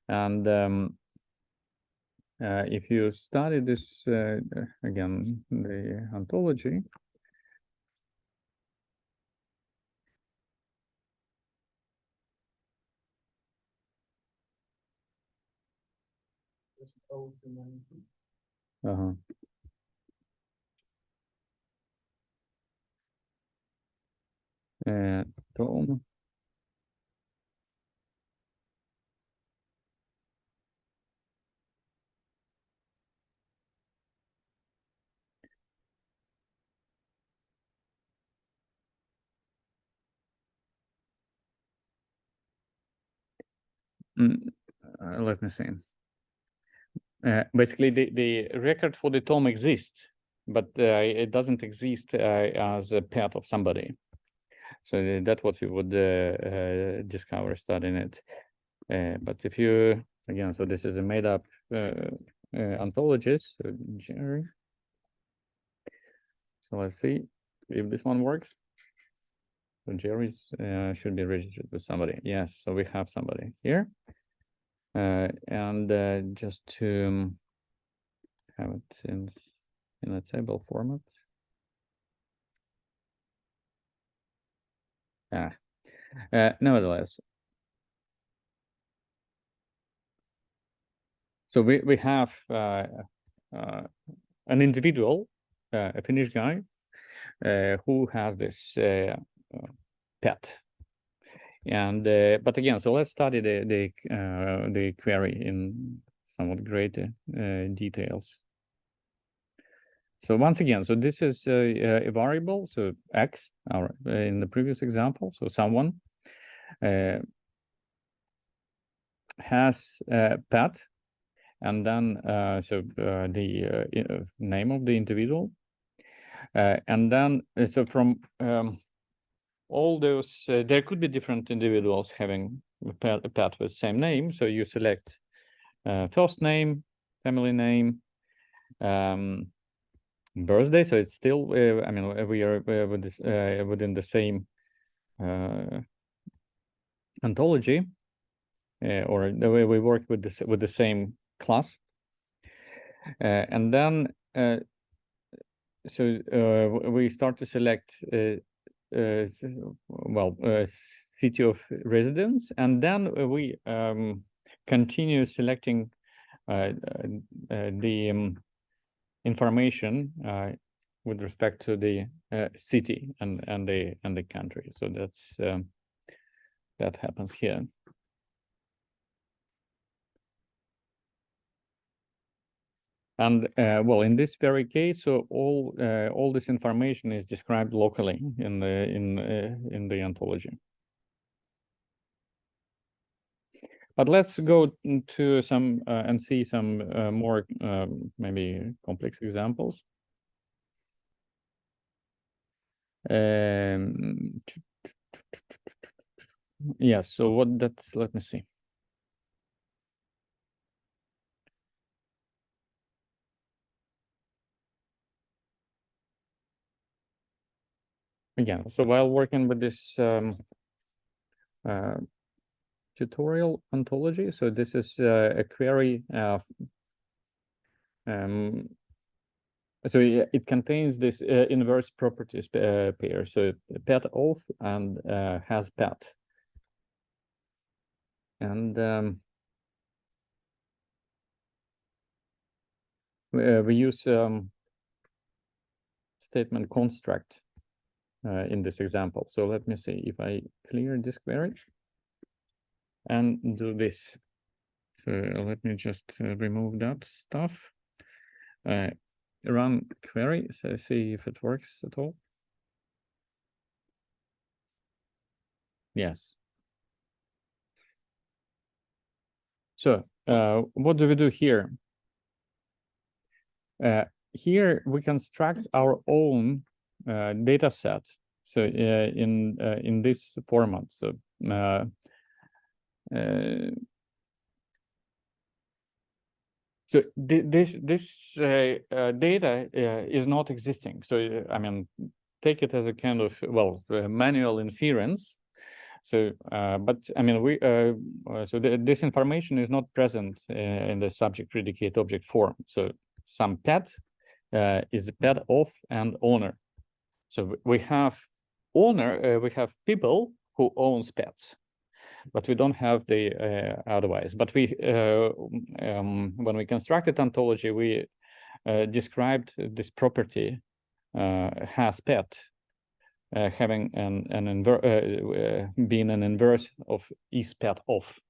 And if you study this again, the ontology. Tom. Let me see. Basically, the record for the Tom exists, but it doesn't exist as a pet of somebody. So that's what you would discover studying it. But if you, again, so this is a made up ontology, so Jerry. So let's see if this one works. So Jerry's should be registered with somebody. Yes, so we have somebody here. And just to have it in a table format. Nevertheless, so we have an individual, a Finnish guy, who has this pet. And but again, so let's study the query in somewhat greater details. So once again, so this is a variable, so X, in the previous example, so someone has a pet, and then the name of the individual, and then so from all those, there could be different individuals having a pet with the same name. So you select first name, family name, birthday. So it's still, I mean, we are with this, within the same ontology, or the way we work with this with the same class. And then we start to select city of residence, and then we continue selecting the information with respect to the city and the country. So that's that happens here. And well, in this very case, so all this information is described locally in the ontology. But let's go to some and see some more maybe complex examples. Yes. So what that? Let me see. Again, so while working with this tutorial ontology, so this is a query. So it contains this inverse properties pair. So pet of and has pet, and we use statement construct in this example. So let me see if I clear this query and do this. So let me just remove that stuff. Run query, so see if it works at all. Yes. So what do we do here? Here we construct our own data set. So in this format. So so this data is not existing. So I mean, take it as a kind of manual inference. So, but I mean, this information is not present in the subject predicate object form. So some pet is a pet of and owner. So we have owner, we have people who owns pets, but we don't have the otherwise. But we, when we constructed ontology, we described this property has pet having being an inverse of is pet of,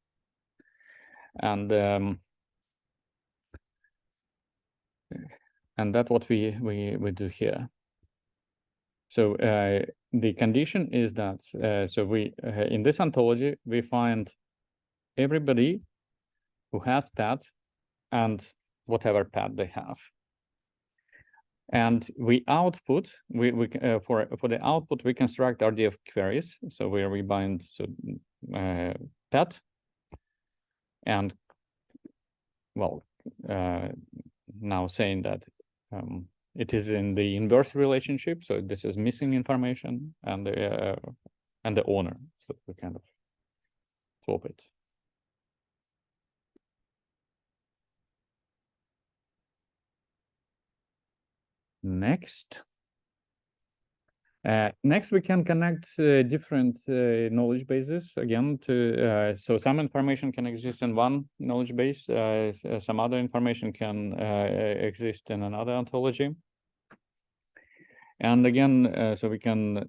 and that's what we do here. So the condition is that so we in this ontology we find everybody who has pet and whatever pet they have, and we output for the output we construct RDF queries. So where we bind pet and now saying that it is in the inverse relationship, so this is missing information, and the owner. So we kind of swap it. Next. Next, we can connect different knowledge bases again to so some information can exist in one knowledge base, some other information can exist in another ontology, and again so we can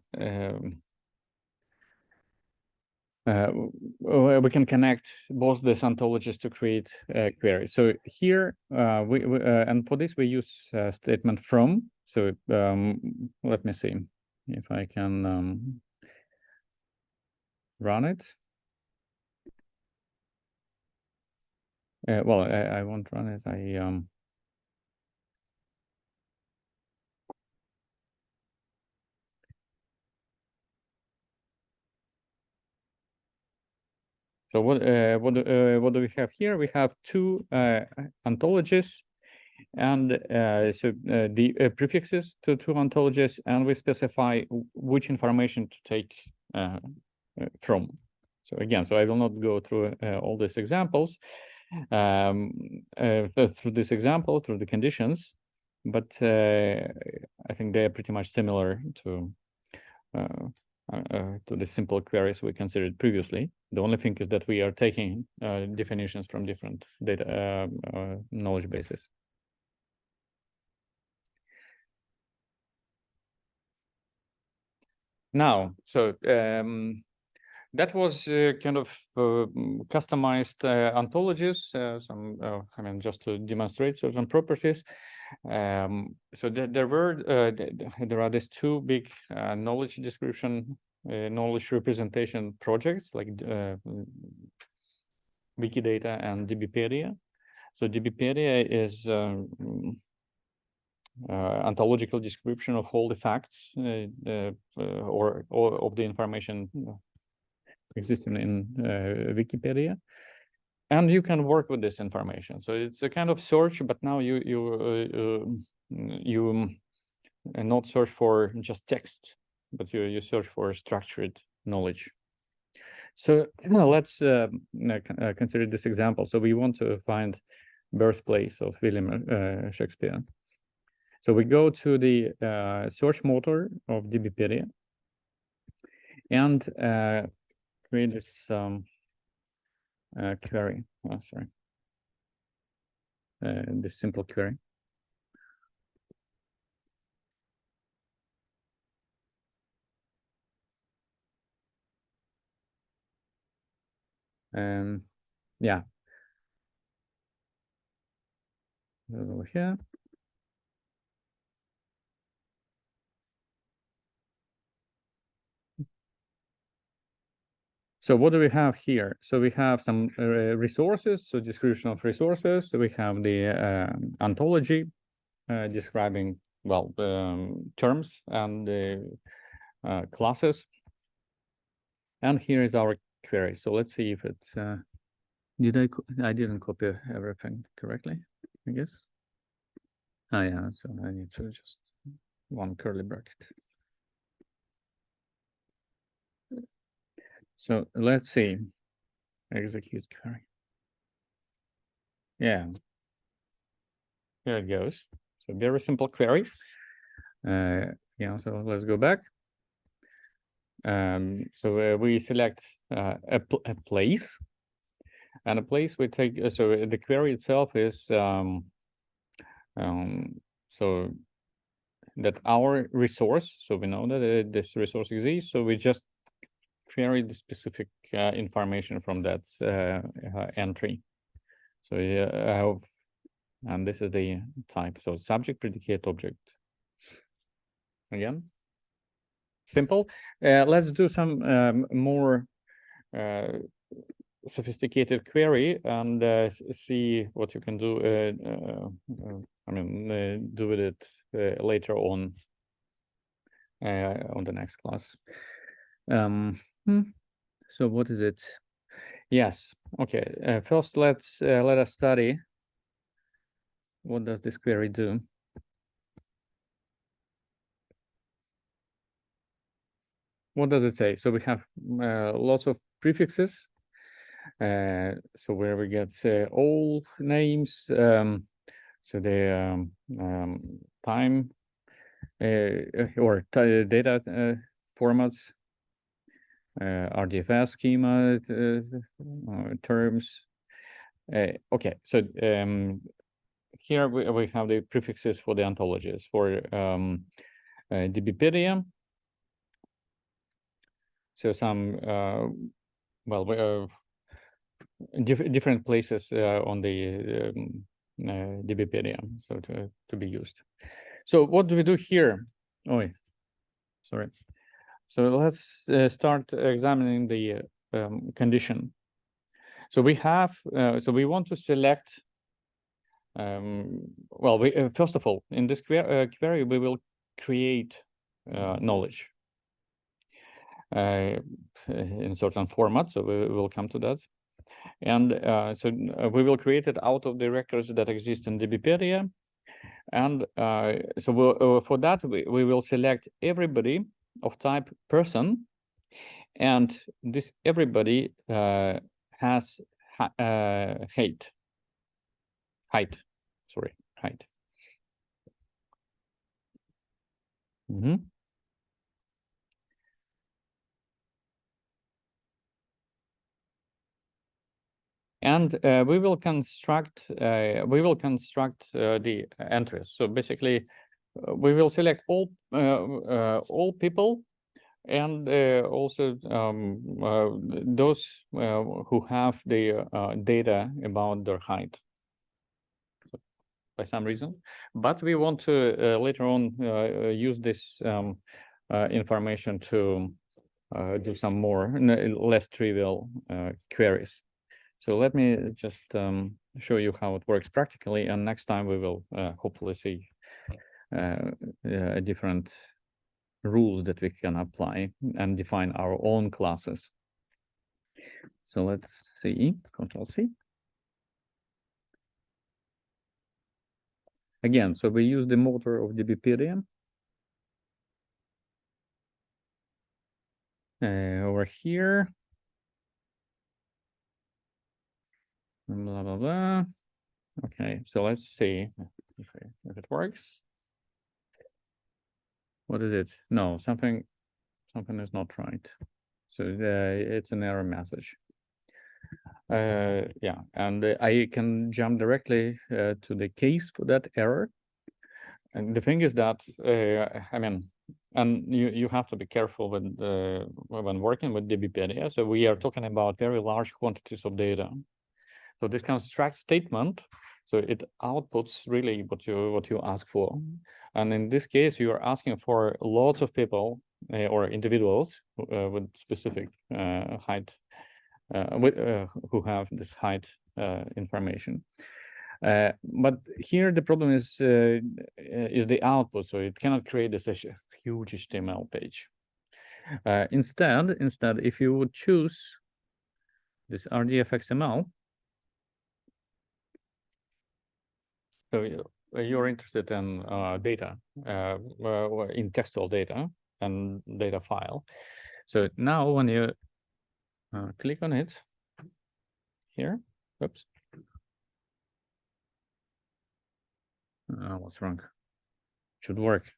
connect both these ontologies to create queries. So here and for this we use statement from. So let me see if I can run it. Well, I won't run it. So what do we have here? We have two ontologies, and so the prefixes to two ontologies, and we specify which information to take from. So again, so I will not go through all these examples, through this example, through the conditions, but I think they are pretty much similar to the simple queries we considered previously. The only thing is that we are taking definitions from different data knowledge bases. Now, so that was kind of customized ontologies. I mean, just to demonstrate certain properties. So there are these two big knowledge description, knowledge representation projects like Wikidata and DBpedia. So DBpedia is ontological description of all the facts or of the information existing in Wikipedia, and you can work with this information. So it's a kind of search, but now you not search for just text, but you search for structured knowledge. So let's consider this example. So we want to find birthplace of William Shakespeare. So we go to the search motor of DBpedia and create this query. Oh, sorry, this simple query. Yeah. Over here. So what do we have here? So we have some resources, so description of resources. So we have the ontology describing, well, terms and classes. And here is our query. So let's see if it's, I didn't copy everything correctly, I guess. Oh yeah, so I need to just one curly bracket. So let's see, execute query. Yeah, here it goes. So very simple query. Yeah, so let's go back. So we select a place, and a place we take. So the query itself is so that our resource. So we know that this resource exists. So we just query the specific information from that entry. So and this is the type. So subject, predicate, object. Again, simple. Let's do some more sophisticated query and see what you can do. I mean, do with it later on the next class. So what is it? Yes. Okay. First, let us study what does this query do. What does it say? So we have lots of prefixes. So where we get all names, so the time or data formats, RDFS schema terms. Okay, so here we have the prefixes for the ontologies for DBpedia. So some well, different places on the DBpedia, so to be used. So what do we do here? Oh, sorry. So let's start examining the condition. So we have, so we want to select. Well, first of all, in this query, we will create knowledge in certain format. So we will come to that. And so we will create it out of the records that exist in DBpedia. And so for that, we will select everybody of type person. And this everybody has height. Sorry, height. And we will construct the entries. So basically, we will select all people, and also those who have the data about their height by some reason. But we want to later on use this information to do some more less trivial queries. So let me just show you how it works practically, and next time we will hopefully see different rules that we can apply and define our own classes. So let's see, Control-C. Again, so we use the motor of DBpedia. Over here. Blah, blah, blah. Okay, so let's see if it works. What is it? No, something is not right. So it's an error message. Yeah, and I can jump directly to the case for that error. And the thing is that, I mean, and you have to be careful when working with DBpedia. So we are talking about very large quantities of data. So this construct statement, so it outputs really what you ask for. And in this case, you are asking for lots of people or individuals with specific height, who have this height information. But here the problem is the output, so it cannot create this huge HTML page. Instead, if you would choose this RDF XML, so you're interested in data, in textual data and data file. So now when you click on it here, oops. What's wrong? Should work.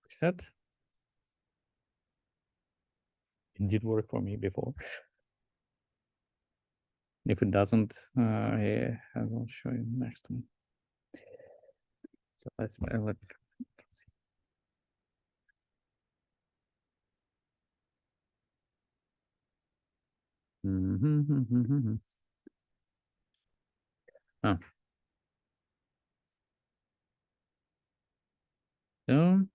Reset. It did work for me before. If it doesn't, yeah, I will show you next one. So let's see. Oh. So,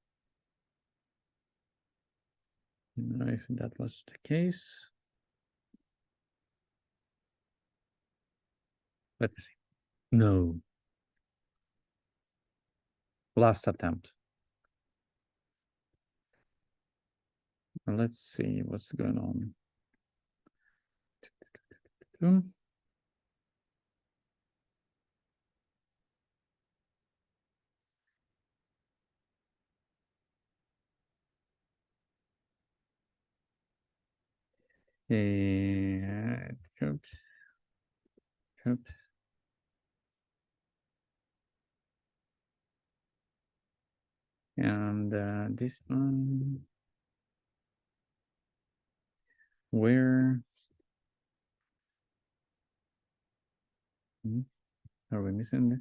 if that was the case, let me see. No. Last attempt. And let's see what's going on. Oops. And this one, where are we missing this?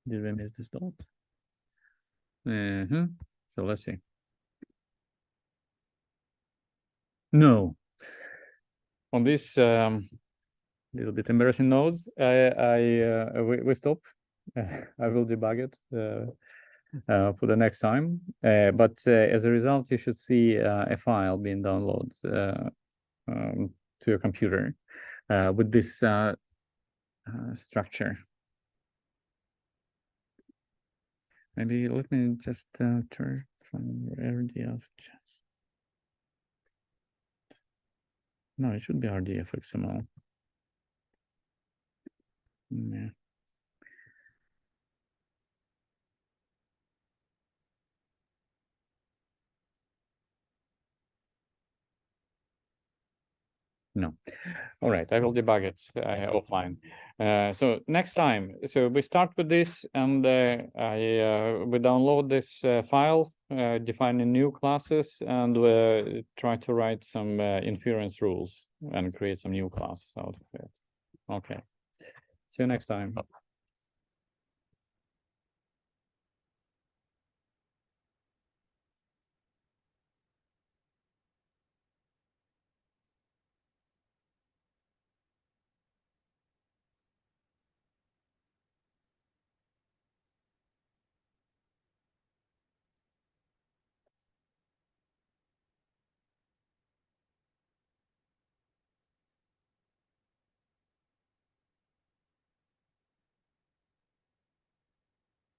Did we miss this dot? So let's see. No. On this little bit embarrassing note, we stop. I will debug it for the next time. But as a result, you should see a file being downloaded to your computer with this structure. Maybe let me just turn from RDF. No, it should be RDF XML. Mm. No. All right, I will debug it offline. So next time, so we start with this, and we download this file, defining new classes, and try to write some inference rules and create some new classes out of it. Okay. See you next time.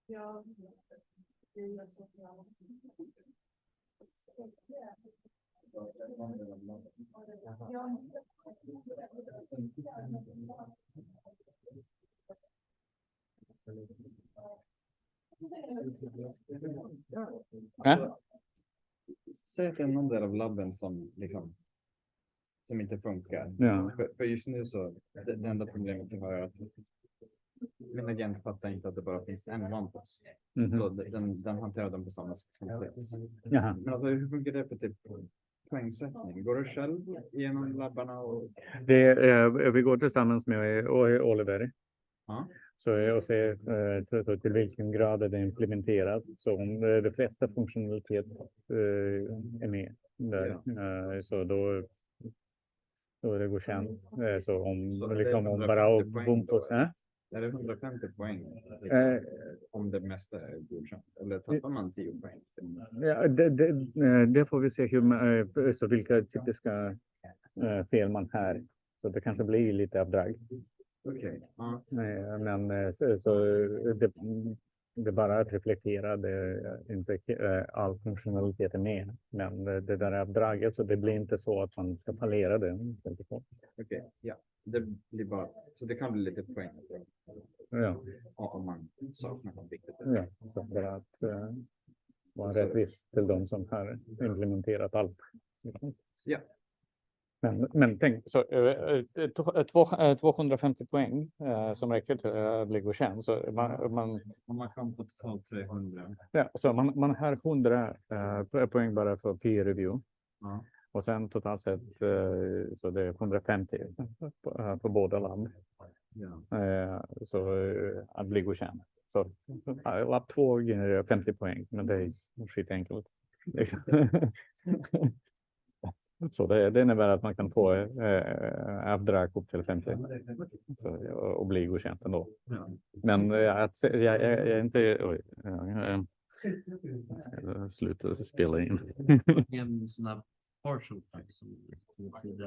Ja. Säg att det är någon del av labben som liksom som inte funkar. Ja. För just nu så det enda problemet jag har är att min agent fattar inte att det bara finns en OnePlus. Mhm. Så den hanterar dem på samma sätt som Plets. Jaha. Men alltså, hur funkar det för typ poängsättning? Går du själv igenom labbarna? Och... Vi går tillsammans med Oliver. Ja. Så och se till vilken grad är det implementerat. Så om de flesta funktionalitet är med där, så då är det godkänt. Så om Så liksom det är om bara 150 poäng Ubuntu, då? Är det 150 poäng liksom, om det mesta är godkänt? Eller tappar man 10 poäng? Ja, det får vi se så vilka typiska fel man har. Så det kanske blir lite avdrag. Okej. Ja. Men så det bara att reflektera, det är inte all funktionalitet är med. Men det där avdraget, så det blir inte så att man ska fallera det. Okej, ja. Det blir bara, så det kan bli lite poäng. Ja. Om man saknar något viktigt. Ja, så bara att vara rättvis till de som har implementerat allt. Ja. Men tänk, så 250 poäng som räcker till att bli godkänd. Så man kan få totalt 300. Ja, så man har 100 poäng bara för peer review. Ja. Och sen totalt sett så det är 150 på båda land. Ja. Så att bli godkänd. Så lapp 2 genererar 50 poäng, men det är skitenkelt. Så det innebär att man kan få avdrag upp till 50 så, och bli godkänd ändå. Ja. Men jag är inte... Oj, jag ska sluta spela in. En sån här partial som